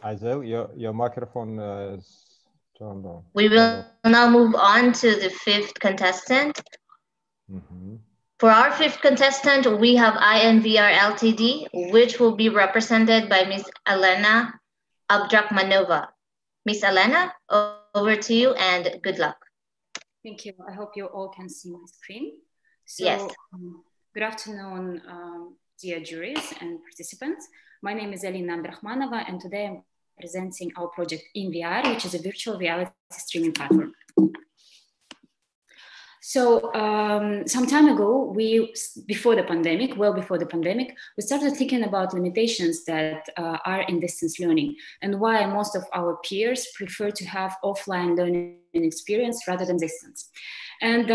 Azel, your microphone is turned on. We will now move on to the fifth contestant. For our fifth contestant, we have INVR Ltd, which will be represented by Ms. Elena Abdrakhmanova. Ms. Elena, over to you and good luck. Thank you. I hope you all can see my screen. So, yes. Good afternoon, dear juries and participants. My name is Elena Abdrakhmanova, and today I'm presenting our project INVR, which is a virtual reality streaming platform. So some time ago, before the pandemic, we started thinking about limitations that are in distance learning and why most of our peers prefer to have offline learning experience rather than distance. And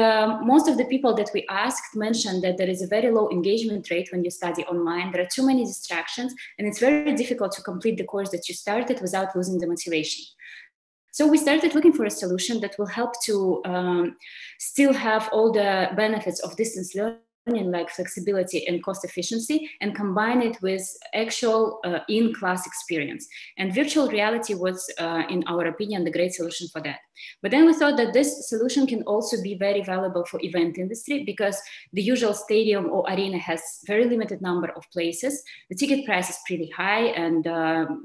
most of the people that we asked mentioned that there is a very low engagement rate when you study online. There are too many distractions, and it's very difficult to complete the course that you started without losing the motivation. So we started looking for a solution that will help to still have all the benefits of distance learning, like flexibility and cost efficiency, and combine it with actual in-class experience. And virtual reality was, in our opinion, the great solution for that. But then we thought that this solution can also be very valuable for event industry, because the usual stadium or arena has very limited number of places. The ticket price is pretty high and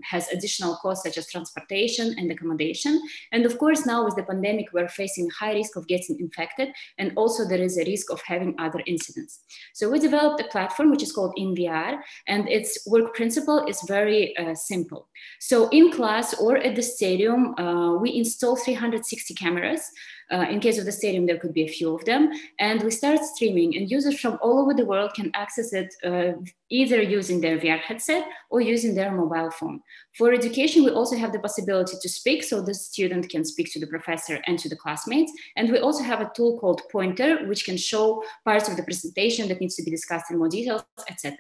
has additional costs such as transportation and accommodation. And of course, now with the pandemic, we're facing high risk of getting infected, and also there is a risk of having other incidents. So we developed a platform which is called INVR, and its work principle is very simple. So in class or at the stadium, we install 360 cameras. In case of the stadium, there could be a few of them. And we start streaming, and users from all over the world can access it either using their VR headset or using their mobile phone. For education, we also have the possibility to speak, so the student can speak to the professor and to the classmates. And we also have a tool called Pointer, which can show parts of the presentation that needs to be discussed in more details, etc.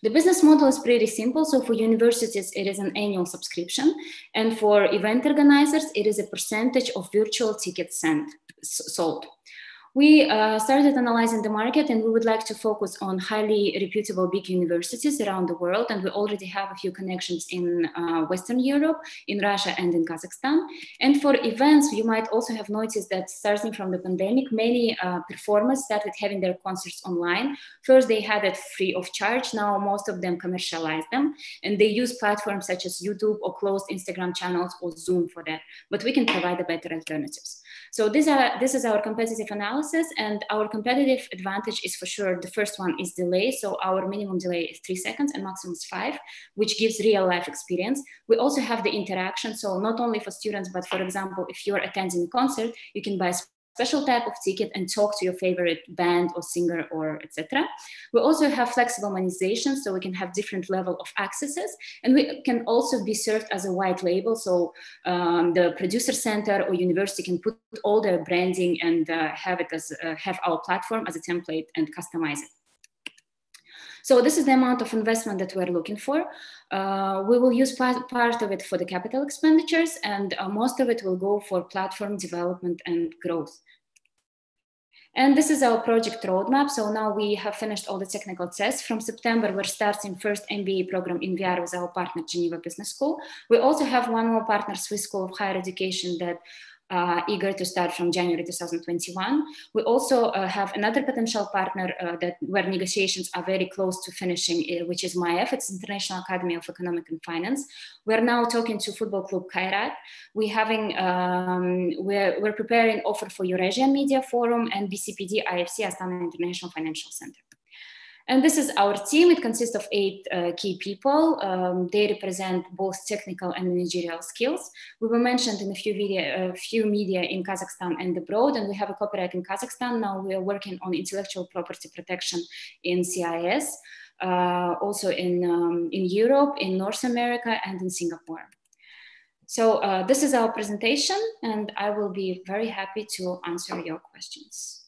The business model is pretty simple. So for universities, it is an annual subscription. And for event organizers, it is a percentage of virtual tickets sold. We started analyzing the market, and we would like to focus on highly reputable big universities around the world. And we already have a few connections in Western Europe, in Russia, and in Kazakhstan. And for events, you might also have noticed that starting from the pandemic, many performers started having their concerts online. First, they had it free of charge. Now, most of them commercialize them. And they use platforms such as YouTube or closed Instagram channels or Zoom for that. But we can provide the better alternatives. So this is our competitive analysis, and our competitive advantage is for sure, the first one is delay. So our minimum delay is 3 seconds and maximum is 5, which gives real life experience. We also have the interaction. So not only for students, but for example, if you're attending a concert, you can buy special type of ticket and talk to your favorite band or singer or etc. We also have flexible monetization, so we can have different level of accesses, and we can also be served as a white label. So the producer center or university can put all their branding and have it as have our platform as a template and customize it. So this is the amount of investment that we're looking for. We will use part of it for the capital expenditures, and most of it will go for platform development and growth. And this is our project roadmap. So now we have finished all the technical tests. From September, we're starting first MBA program in VR with our partner, Geneva Business School. We also have one more partner, Swiss School of Higher Education, that eager to start from January 2021. We also have another potential partner where negotiations are very close to finishing, which is MAEF, it's International Academy of Economic and Finance. We're now talking to Football Club Kairat. We're preparing offer for Eurasian Media Forum and BCPD IFC Astana International Financial Center. And this is our team. It consists of 8 key people. They represent both technical and managerial skills. We were mentioned in a few media in Kazakhstan and abroad, and we have a copyright in Kazakhstan. Now we are working on intellectual property protection in CIS, also in Europe, in North America, and in Singapore. So this is our presentation, and I will be very happy to answer your questions.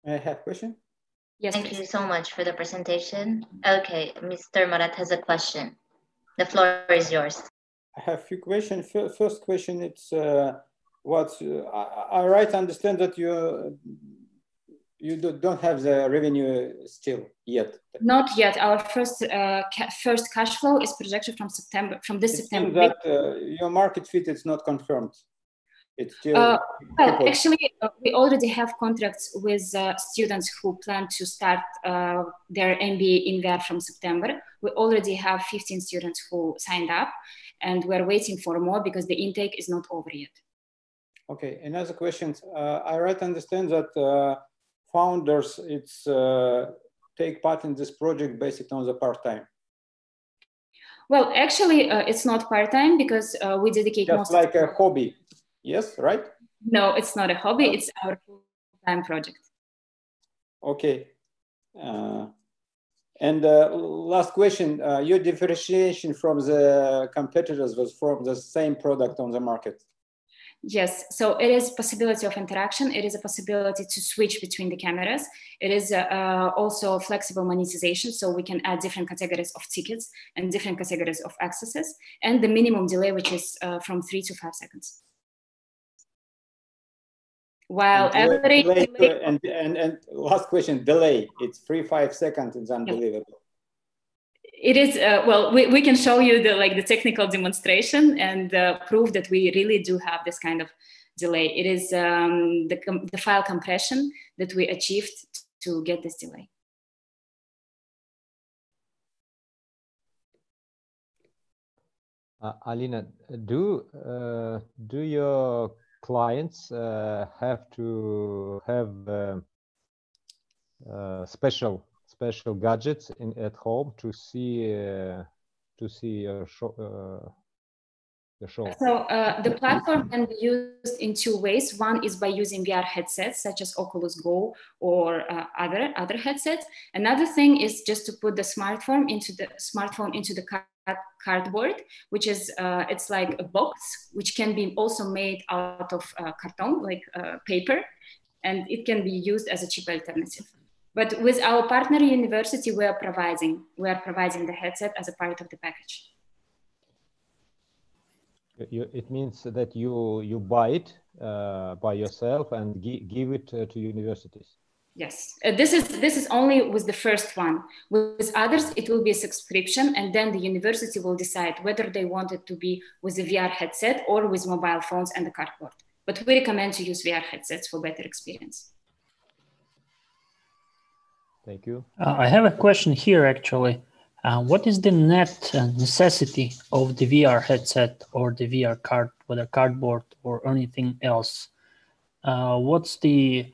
I have a question. Yes, Thank please. you so much for the presentation. Okay, Mr. Marat has a question. The floor is yours. I have a few questions. First question, it's I right understand that you don't have the revenue still yet. Not yet. Our first cash flow is projected from this September. That your market fit is not confirmed. It's still well, actually, we already have contracts with students who plan to start their MBA in VR from September. We already have 15 students who signed up, and we're waiting for more because the intake is not over yet. Okay, another question. I right understand that founders take part in this project based on the part-time. Well, actually, it's not part-time because we dedicate just like a hobby. Yes, right? No, it's not a hobby. It's our full-time project. Okay. And last question, your differentiation from the competitors was from the same product on the market? Yes, so it is possibility of interaction. It is a possibility to switch between the cameras. It is also flexible monetization, so we can add different categories of tickets and different categories of accesses, and the minimum delay, which is from 3 to 5 seconds. While average delay, and last question, delay. It's 3-5 seconds. It's unbelievable. It is well. We can show you the technical demonstration and prove that we really do have this kind of delay. It is the file compression that we achieved to get this delay. Alina, do your clients have to have special gadgets at home to see your show? So the platform can be used in 2 ways. One is by using VR headsets such as Oculus Go or other headsets. Another thing is just to put the smartphone into the cardboard, which is it's like a box which can be also made out of carton, like paper, and it can be used as a cheap alternative. But with our partner university, we are providing the headset as a part of the package. It means that you buy it by yourself and give it to universities. Yes, this is only with the first one. With others, it will be a subscription, and then the university will decide whether they want it to be with a VR headset or with mobile phones and the cardboard. But we recommend to use VR headsets for better experience. Thank you. I have a question here, actually. What is the net necessity of the VR headset or the VR card, whether cardboard or anything else? What's the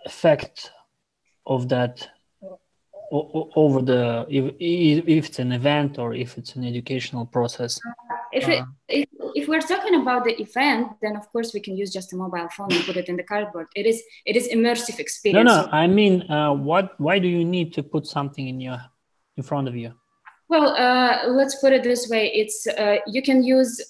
effect of that over if it's an event or if it's an educational process? If we're talking about the event, then of course we can use just a mobile phone and put it in the cardboard. It is immersive experience. No, I mean, why do you need to put something in front of you? Well, let's put it this way. It's you can use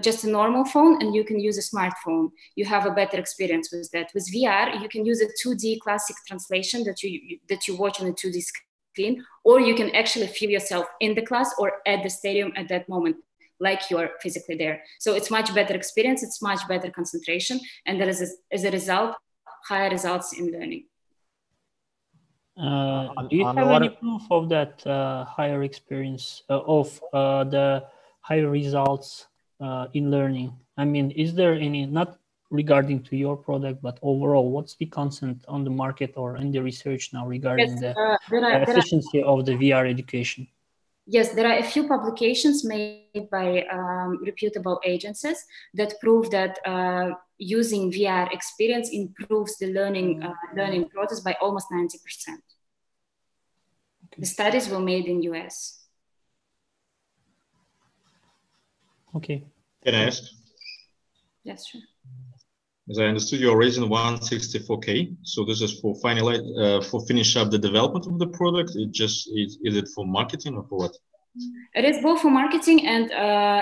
just a normal phone and you can use a smartphone. You have a better experience with that. With VR, you can use a 2D classic translation that you watch on a 2D screen, or you can actually feel yourself in the class or at the stadium at that moment, like you're physically there. So it's much better experience, it's much better concentration, and there is, as a result, higher results in learning. Do you have any proof of that higher experience of the higher results in learning? I mean, is there any, not regarding to your product, but overall, what's the consent on the market or in the research now regarding the efficiency of the VR education? Yes, there are a few publications made by reputable agencies that prove that using VR experience improves the learning process by almost 90%. Okay. The studies were made in US. Okay. Can I ask? Yes, sure. As I understood, you're raising 164K. So this is for for finish up the development of the product. Is it for marketing or for what? It is both for marketing and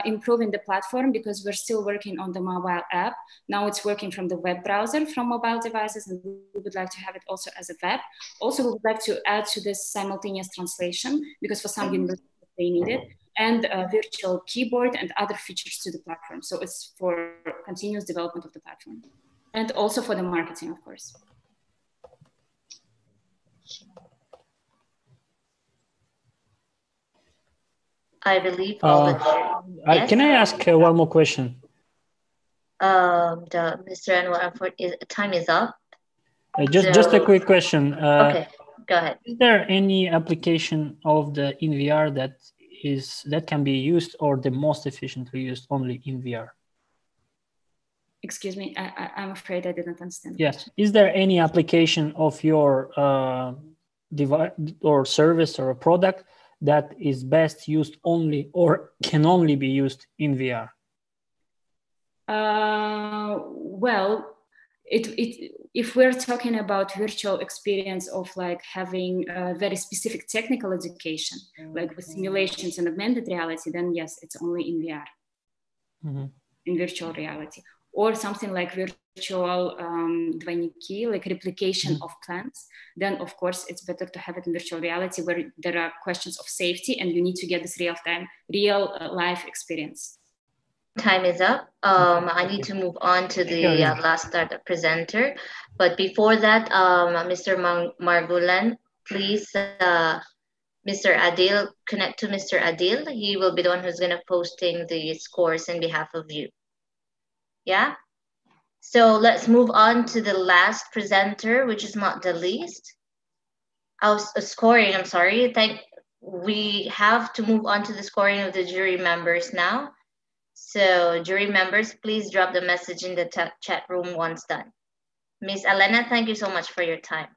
improving the platform, because we're still working on the mobile app. Now it's working from the web browser from mobile devices, and we would like to have it also as a web. Also, we would like to add to this simultaneous translation, because for some universities they need it, and a virtual keyboard and other features to the platform. So it's for continuous development of the platform, and also for the marketing, of course. I believe all the yes? Can I ask one more question? Mr. Anwar, time is up. Just a quick question. Okay, go ahead. Is there any application of the in VR that can be used, or the most efficiently used only in VR? Excuse me, I'm afraid I didn't understand. Yes. Is there any application of your device or service or a product that is best used only or can only be used in VR? Well, if we're talking about virtual experience of like having a very specific technical education, like with simulations and augmented reality, then yes, it's only in VR, in virtual reality. Or something like virtual двойники, like replication of plans, then of course it's better to have it in virtual reality, where there are questions of safety and you need to get this real life experience. Time is up. I need to move on to the last startup presenter. But before that, Mr. Margulan, please, Mr. Adil, connect to Mr. Adil. He will be the one who's going to posting the scores in behalf of you. Yeah, so let's move on to the last presenter, which is not the least. Scoring, I'm sorry. We have to move on to the scoring of the jury members now. So jury members, please drop the message in the chat room once done. Miss Elena, thank you so much for your time.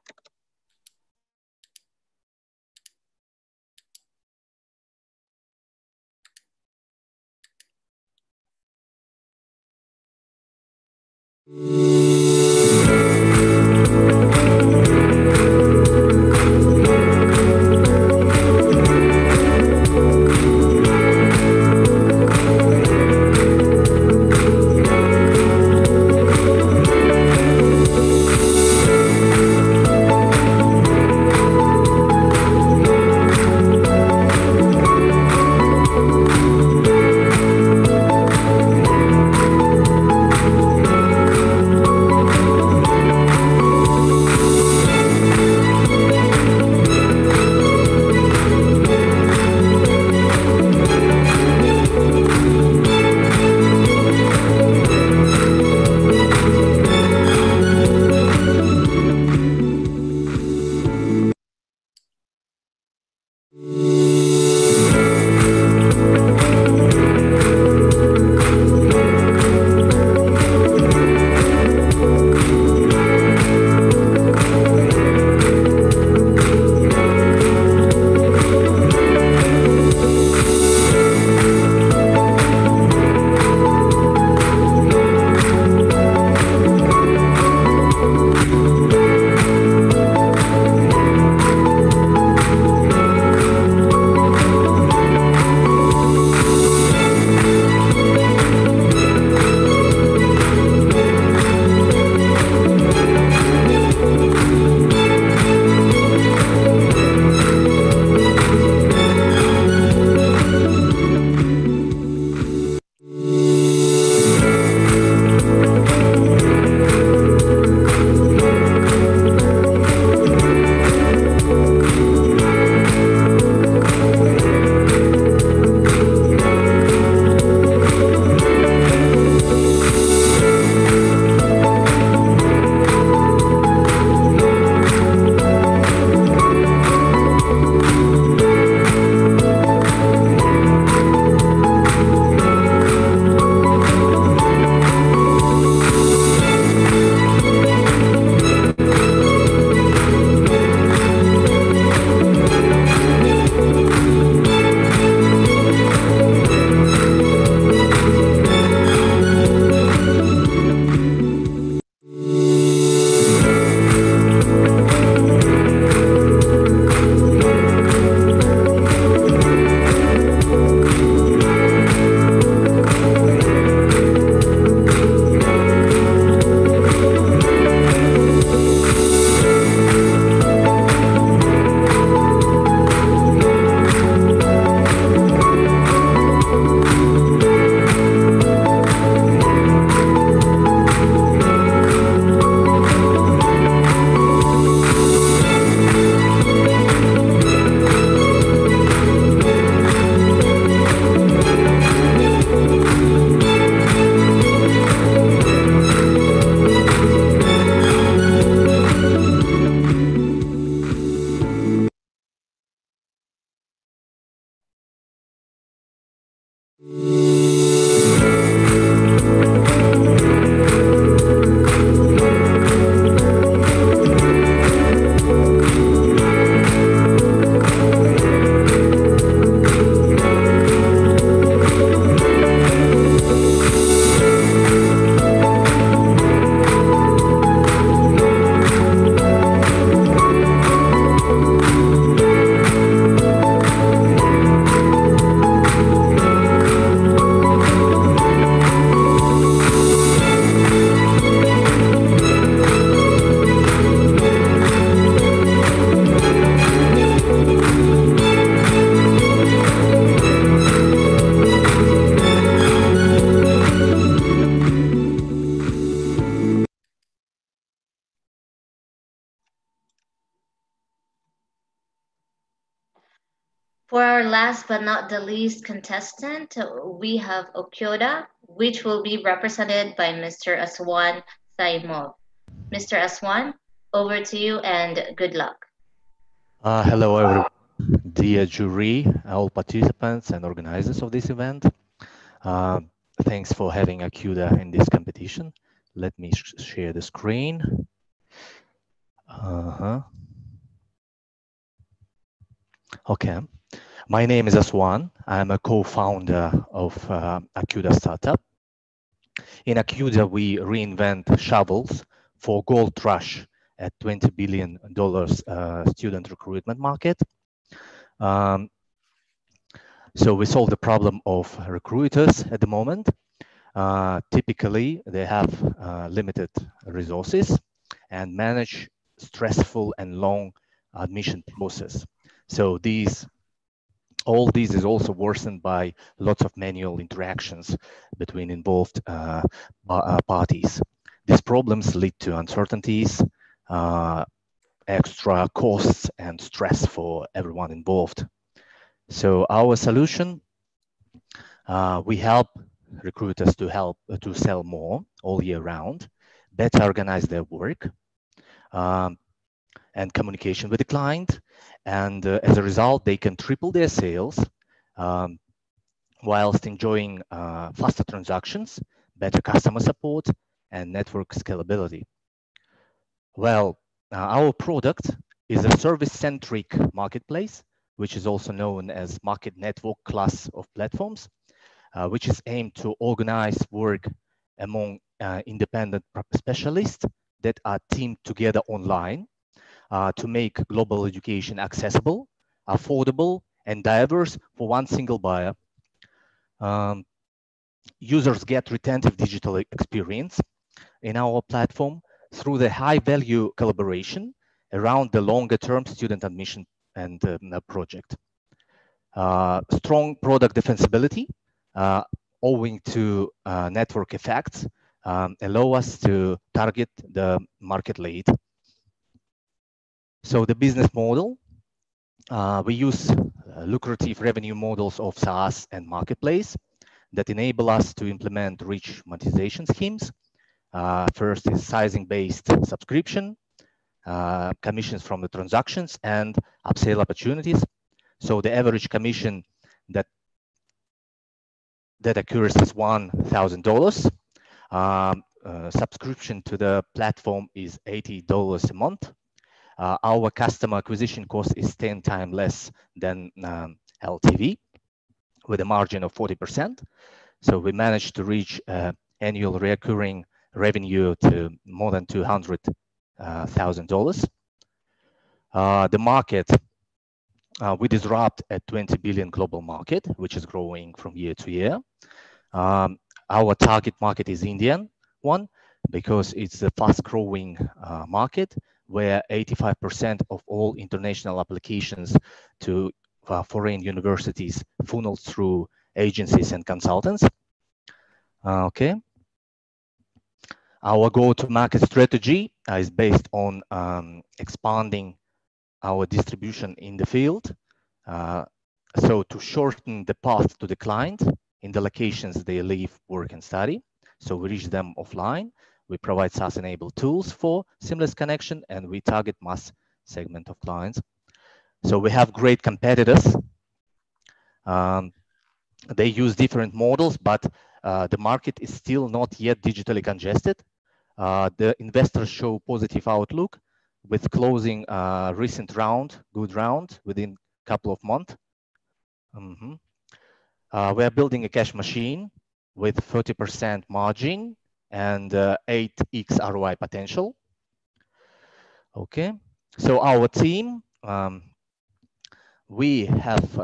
For our last but not the least contestant, we have Okyoda, which will be represented by Mr. Aswan Saimov. Mr. Aswan, over to you and good luck. Hello, everyone. Dear jury, all participants and organizers of this event. Thanks for having Akuda in this competition. Let me share the screen. Okay. My name is Aswan. I'm a co-founder of Akuda startup. In Akuda, we reinvent shovels for gold rush at $20 billion student recruitment market. So we solve the problem of recruiters at the moment. Typically, they have limited resources and manage stressful and long admission process. So all these is also worsened by lots of manual interactions between involved parties. These problems lead to uncertainties, extra costs, and stress for everyone involved. So our solution, we help recruiters to sell more all year round, better organize their work, and communication with the client. And as a result, they can triple their sales whilst enjoying faster transactions, better customer support, and network scalability. Well, our product is a service-centric marketplace, which is also known as market network class of platforms, which is aimed to organize work among independent specialists that are teamed together online to make global education accessible, affordable, and diverse for one single buyer. Users get retentive digital experience in our platform through the high-value collaboration around the longer-term student admission and project. Strong product defensibility owing to network effects allow us to target the market lead. So the business model, we use lucrative revenue models of SaaS and marketplace that enable us to implement rich monetization schemes. First is sizing-based subscription, commissions from the transactions, and upsell opportunities. So the average commission that occurs is $1,000. Subscription to the platform is $80 a month. Our customer acquisition cost is 10 times less than LTV, with a margin of 40%. So we managed to reach annual recurring revenue to more than $200,000. The market, we disrupt a 20 billion global market, which is growing from year to year. Our target market is Indian one, because it's a fast growing market where 85% of all international applications to foreign universities funneled through agencies and consultants. Okay. Our go-to-market strategy is based on expanding our distribution in the field. So to shorten the path to the client in the locations they live, work, and study. So we reach them offline. We provide SaaS-enabled tools for seamless connection, and we target mass segment of clients. So we have great competitors. They use different models, but the market is still not yet digitally congested. The investors show positive outlook with closing recent good round within a couple of months. We are building a cash machine with 30% margin and 8x ROI potential. Okay, so our team, we have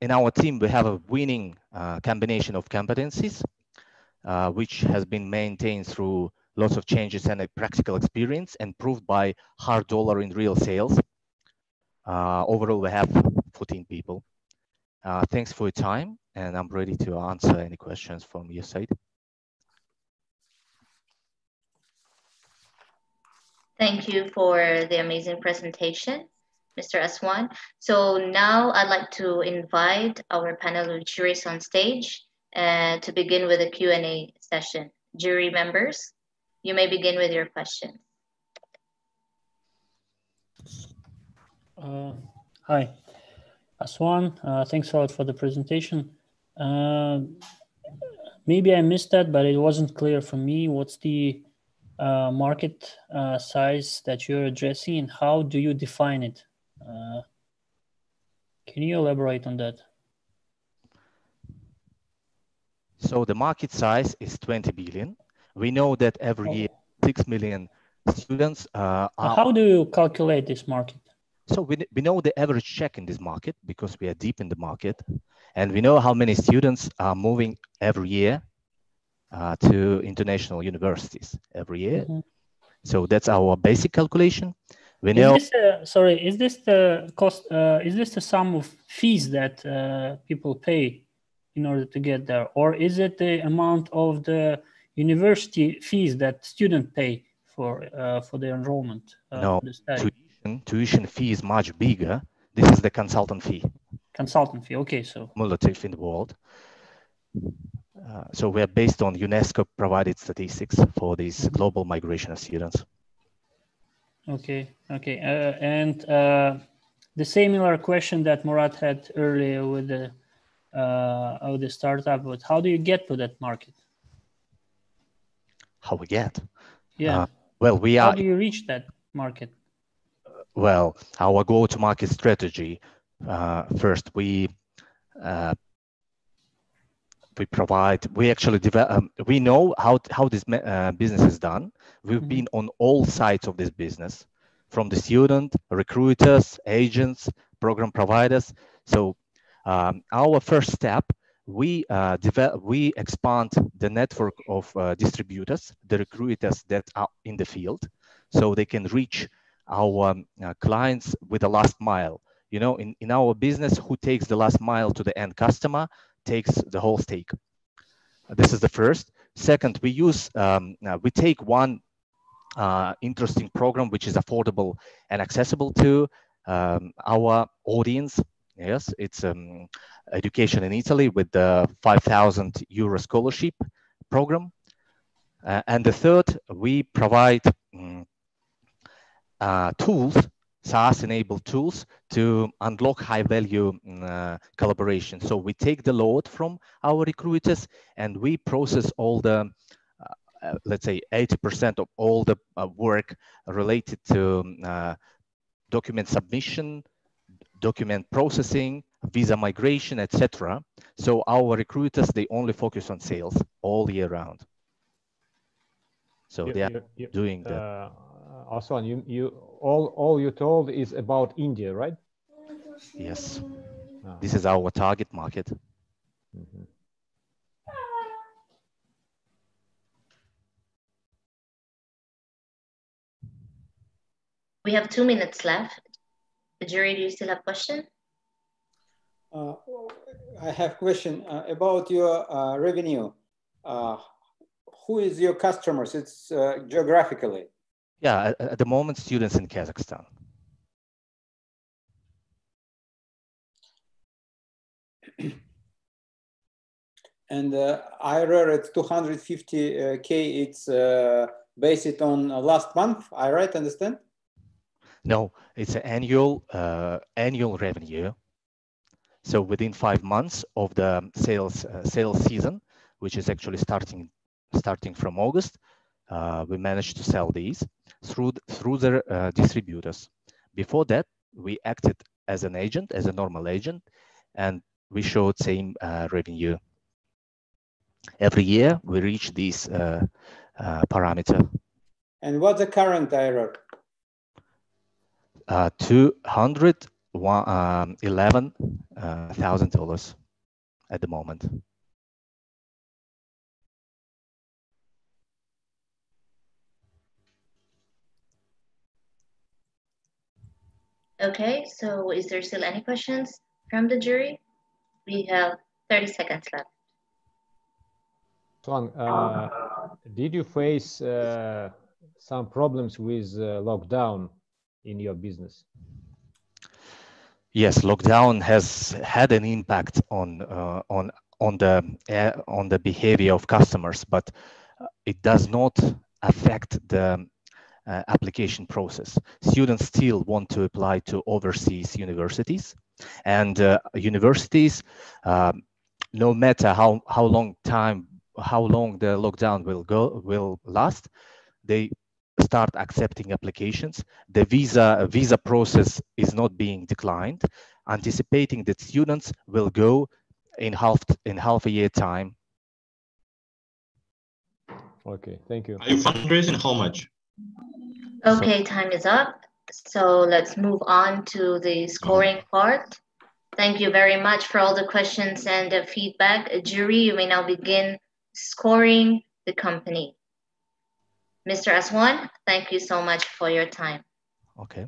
in our team, we have a winning combination of competencies, which has been maintained through lots of changes and a practical experience and proved by hard dollar in real sales. Overall, we have 14 people. Thanks for your time, and I'm ready to answer any questions from your side. Thank you for the amazing presentation. Mr. Aswan. So now I'd like to invite our panel of jurists on stage to begin with a Q&A session. Jury members, you may begin with your questions. Hi, Aswan. Thanks a lot for the presentation. Maybe I missed that, but it wasn't clear for me. What's the market size that you're addressing, and how do you define it? Can you elaborate on that? So the market size is 20 billion. We know that every year 6 million students are... How do you calculate this market? So we know the average check in this market because we are deep in the market, and we know how many students are moving every year to international universities every year. Mm-hmm. So that's our basic calculation. We know. Is this the cost? Is this the sum of fees that people pay in order to get there, or is it the amount of the university fees that students pay for their enrollment? No, for the study? Tuition fee is much bigger. This is the consultant fee. Consultant fee, okay, so. Cumulative in the world. So we're based on UNESCO provided statistics for these global migration of students. Okay, okay. And the similar question that Murat had earlier with the startup, but how do you get to that market? How we get? Yeah. Well, we How are. do you reach that market? Well, our go-to-market strategy. First, we provide. We actually develop. We know how this business is done. We've been on all sides of this business, from the student, recruiters, agents, program providers. So our first step, we expand the network of distributors, the recruiters that are in the field, so they can reach our clients with the last mile. You know, in our business, who takes the last mile to the end customer takes the whole stake. This is the first. Second, we use we take one interesting program which is affordable and accessible to our audience. Yes, it's education in Italy with the 5,000 euro scholarship program. And the third, we provide tools, SaaS-enabled tools to unlock high-value collaboration. So we take the load from our recruiters and we process all the, let's say, 80% of all the work related to document submission, document processing, visa migration, etc. So our recruiters, they only focus on sales all year round. So they are doing that. Aswan, all you told is about India, right? Yes. This is our target market. We have 2 minutes left. The jury, do you still have a question? I have a question about your revenue. Who is your customers? It's geographically. Yeah, at the moment, students in Kazakhstan. And IRR at 250K, it's based on last month, I right understand? No, it's an annual revenue. So within 5 months of the sales season, which is actually starting from August, we managed to sell these through the distributors. Before that, we acted as an agent, as a normal agent, and we showed same revenue. Every year, we reach this parameter. And what's the current IRR? $211,000 at the moment. Okay, so is there still any questions from the jury? We have 30 seconds left. Aswan, did you face some problems with lockdown in your business? Yes, lockdown has had an impact on the behavior of customers, but it does not affect the application process. Students still want to apply to overseas universities, and universities, no matter how long the lockdown will last, they start accepting applications. The visa process is not being declined, anticipating that students will go in half a year time. Okay, thank you. Are you fundraising? How much? Okay, time is up. So let's move on to the scoring part. Thank you very much for all the questions and the feedback. Jury, you may now begin scoring the company. Mr. Aswan, thank you so much for your time. Okay.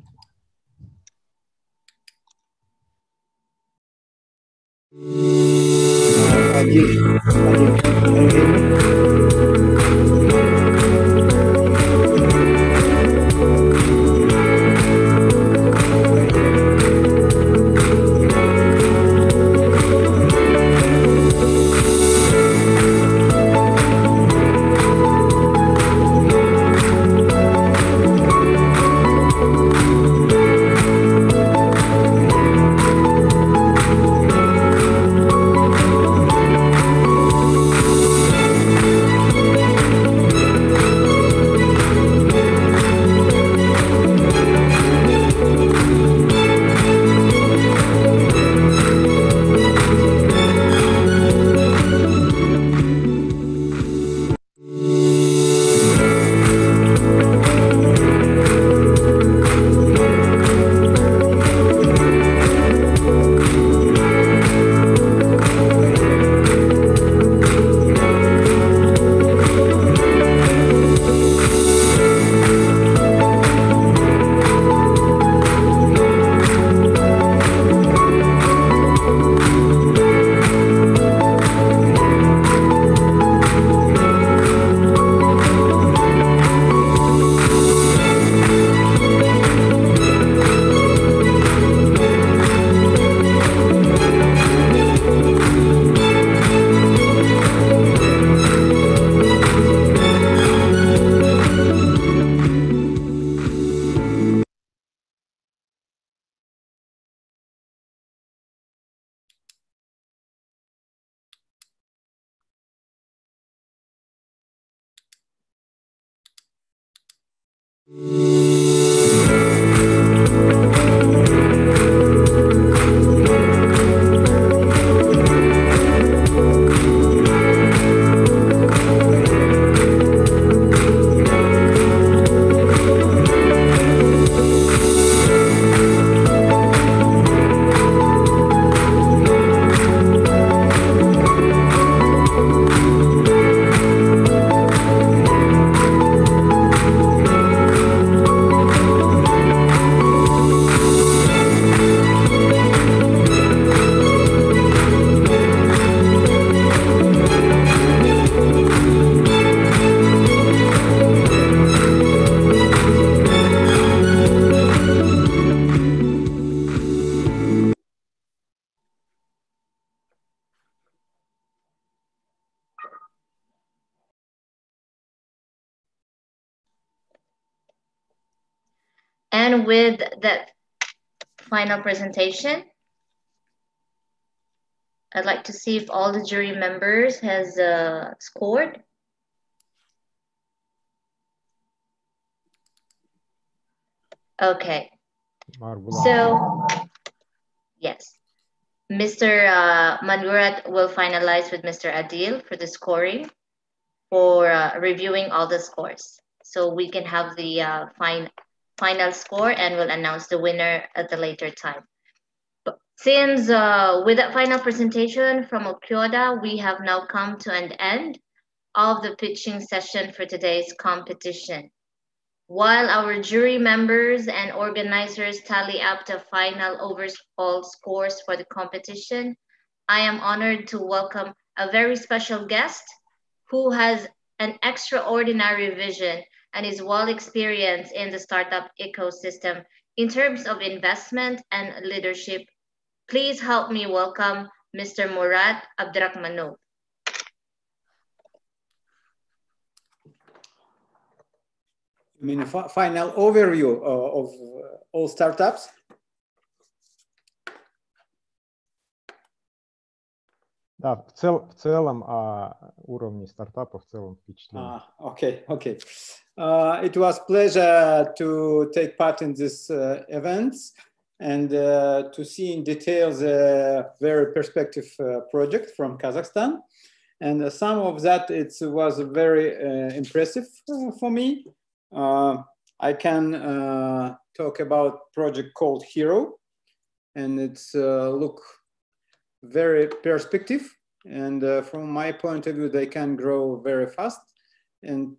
And with that final presentation, I'd like to see if all the jury members has scored. Okay. So, yes. Mr. Manurat will finalize with Mr. Adil for the scoring for reviewing all the scores. So we can have the final score and we'll announce the winner at the later time. But since with that final presentation from Okyoda, we have now come to an end of the pitching session for today's competition. While our jury members and organizers tally up the final overall scores for the competition, I am honored to welcome a very special guest who has an extraordinary vision and is well experienced in the startup ecosystem in terms of investment and leadership Please help me welcome Mr. Murat Abdrakhmanov. I mean, a final overview of all startups. Да, в целом о уровне стартапа, в целом впечатление. Okay. It was pleasure to take part in this events and to see in details a very perspective project from Kazakhstan. And some of that, it was very impressive for me. I can talk about project called Hero, and it's look very perspective, and from my point of view, they can grow very fast, and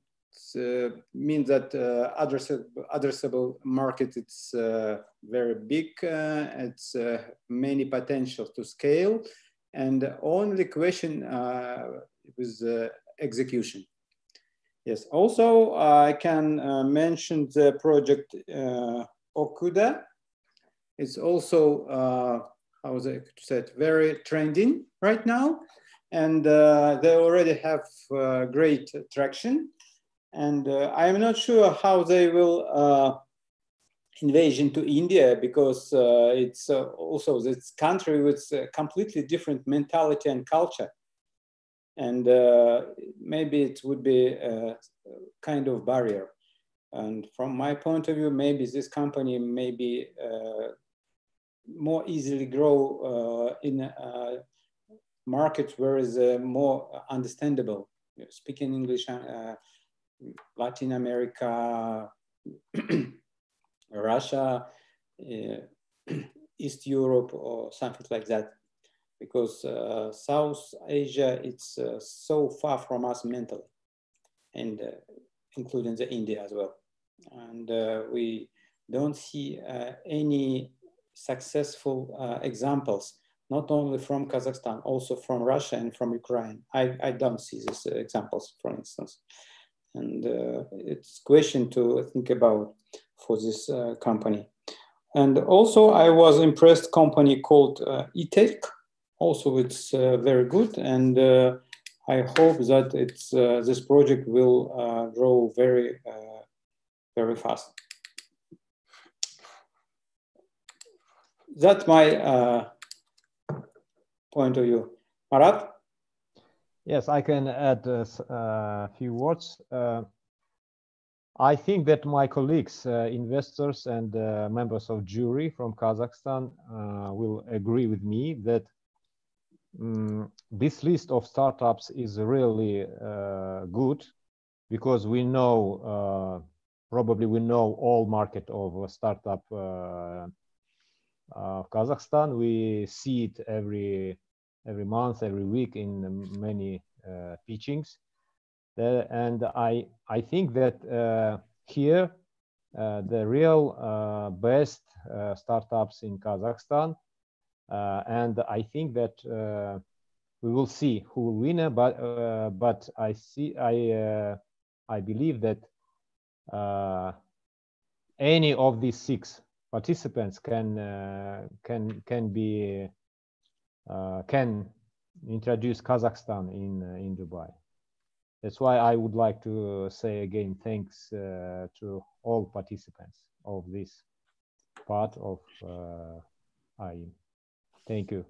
means that addressable market, it's very big, it's many potential to scale, and only question was execution. Yes, also I can mention the project Okuda. It's also how was it said, very trending right now, and they already have great traction. And I'm not sure how they will invasion to India, because it's also this country with a completely different mentality and culture. And maybe it would be a kind of barrier. And from my point of view, maybe this company may be more easily grow in markets where is more understandable. Speaking English, Latin America, Russia, East Europe, or something like that. Because South Asia, it's so far from us mentally, and including the India as well. And we don't see any successful examples, not only from Kazakhstan, also from Russia and from Ukraine. I don't see these examples, for instance. And it's a question to think about for this company. And also I was impressed company called eTech. Also, it's very good, and I hope that it's this project will grow very, very fast. That's my point of view. Marat? Yes, I can add a few words. I think that my colleagues, investors and members of jury from Kazakhstan will agree with me that this list of startups is really good, because we know, probably we know all market of startup of Kazakhstan. We see it every month, every week in many pitchings. And I think that here the real best startups in Kazakhstan. And I think that we will see who will win, but I believe that any of these 6 participants can introduce Kazakhstan in Dubai. That's why I would like to say again thanks to all participants of this part of IEM. Thank you.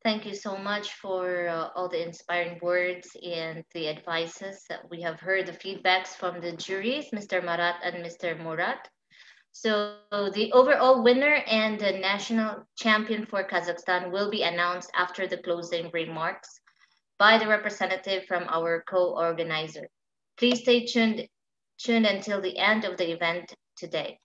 Thank you so much for all the inspiring words and the advices that we have heard, the feedbacks from the juries, Mr. Marat and Mr. Murat. So the overall winner and the national champion for Kazakhstan will be announced after the closing remarks by the representative from our co-organizer. Please stay tuned until the end of the event today.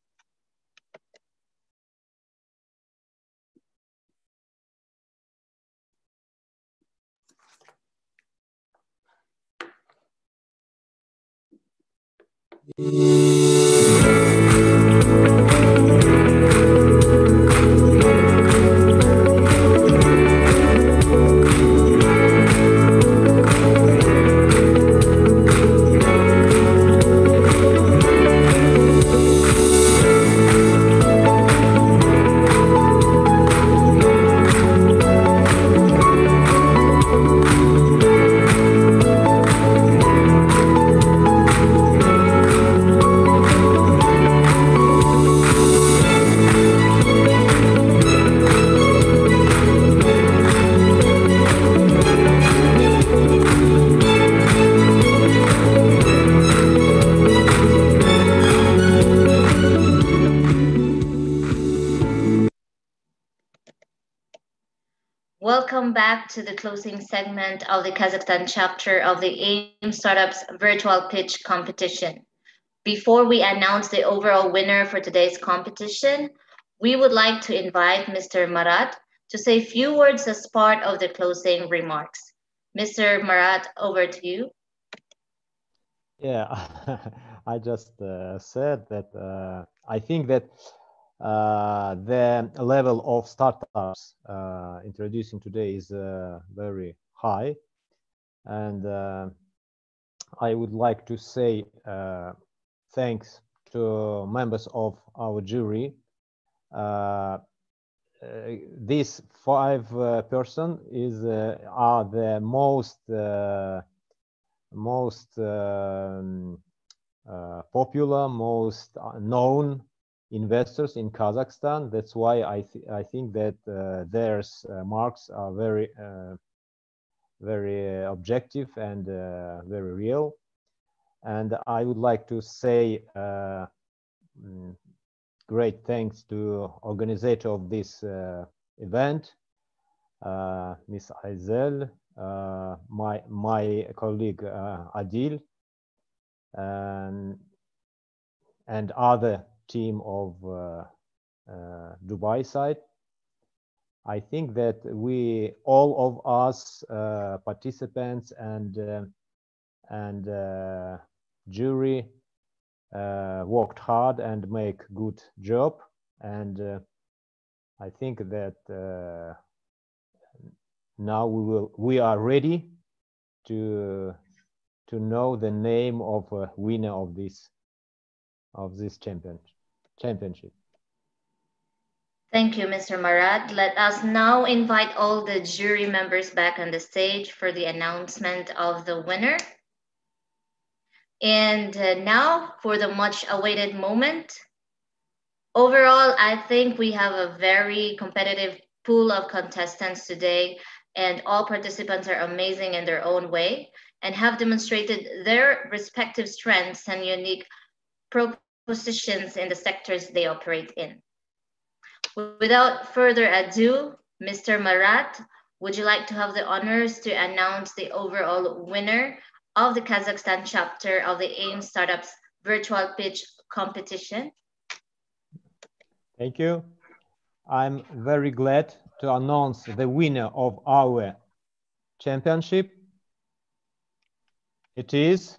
to the closing segment of the Kazakhstan chapter of the AIM Startups Virtual Pitch Competition. Before we announce the overall winner for today's competition, we would like to invite Mr. Marat to say a few words as part of the closing remarks. Mr. Marat, over to you. Yeah, I just said that I think that the level of startups introducing today is very high, and I would like to say thanks to members of our jury. These 5 person are the most popular, most known investors in Kazakhstan. That's why I think that their marks are very objective and very real. And I would like to say great thanks to organizer of this event, Ms. Aizel, my colleague Adil, and other team of Dubai side. I think that all of us participants and jury worked hard and make good job, and I think that now we are ready to know the name of a winner of this championship. Thank you, Mr. Marat. Let us now invite all the jury members back on the stage for the announcement of the winner. And now for the much awaited moment. Overall, I think we have a very competitive pool of contestants today, and all participants are amazing in their own way and have demonstrated their respective strengths and unique propositions in the sectors they operate in. Without further ado, Mr. Marat, would you like to have the honors to announce the overall winner of the Kazakhstan chapter of the AIM Startups Virtual Pitch Competition? Thank you. I'm very glad to announce the winner of our championship. It is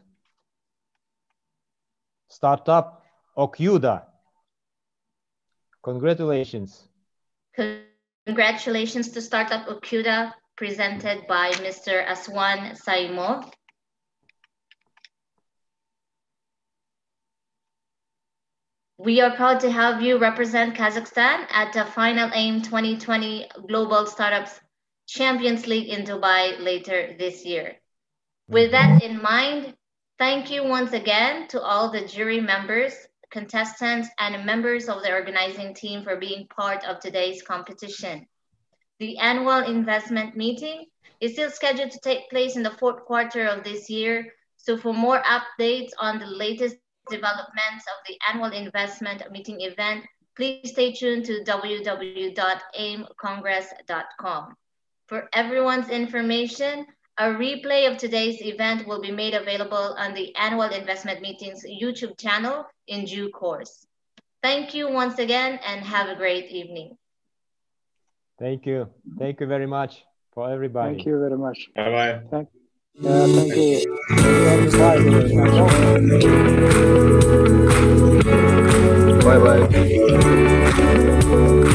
Startup Okyuda. Congratulations. Congratulations to Startup Okyuda, presented by Mr. Aswan Saimov. We are proud to have you represent Kazakhstan at the final AIM 2020 Global Startups Champions League in Dubai later this year. With that in mind, thank you once again to all the jury members, contestants, and members of the organizing team for being part of today's competition. The annual investment meeting is still scheduled to take place in the 4th quarter of this year. So for more updates on the latest developments of the annual investment meeting event, please stay tuned to www.aimcongress.com. For everyone's information, a replay of today's event will be made available on the annual investment meeting's YouTube channel in due course. Thank you once again and have a great evening. Thank you. Thank you very much for everybody. Thank you very much. Bye-bye. Thank you. Bye-bye.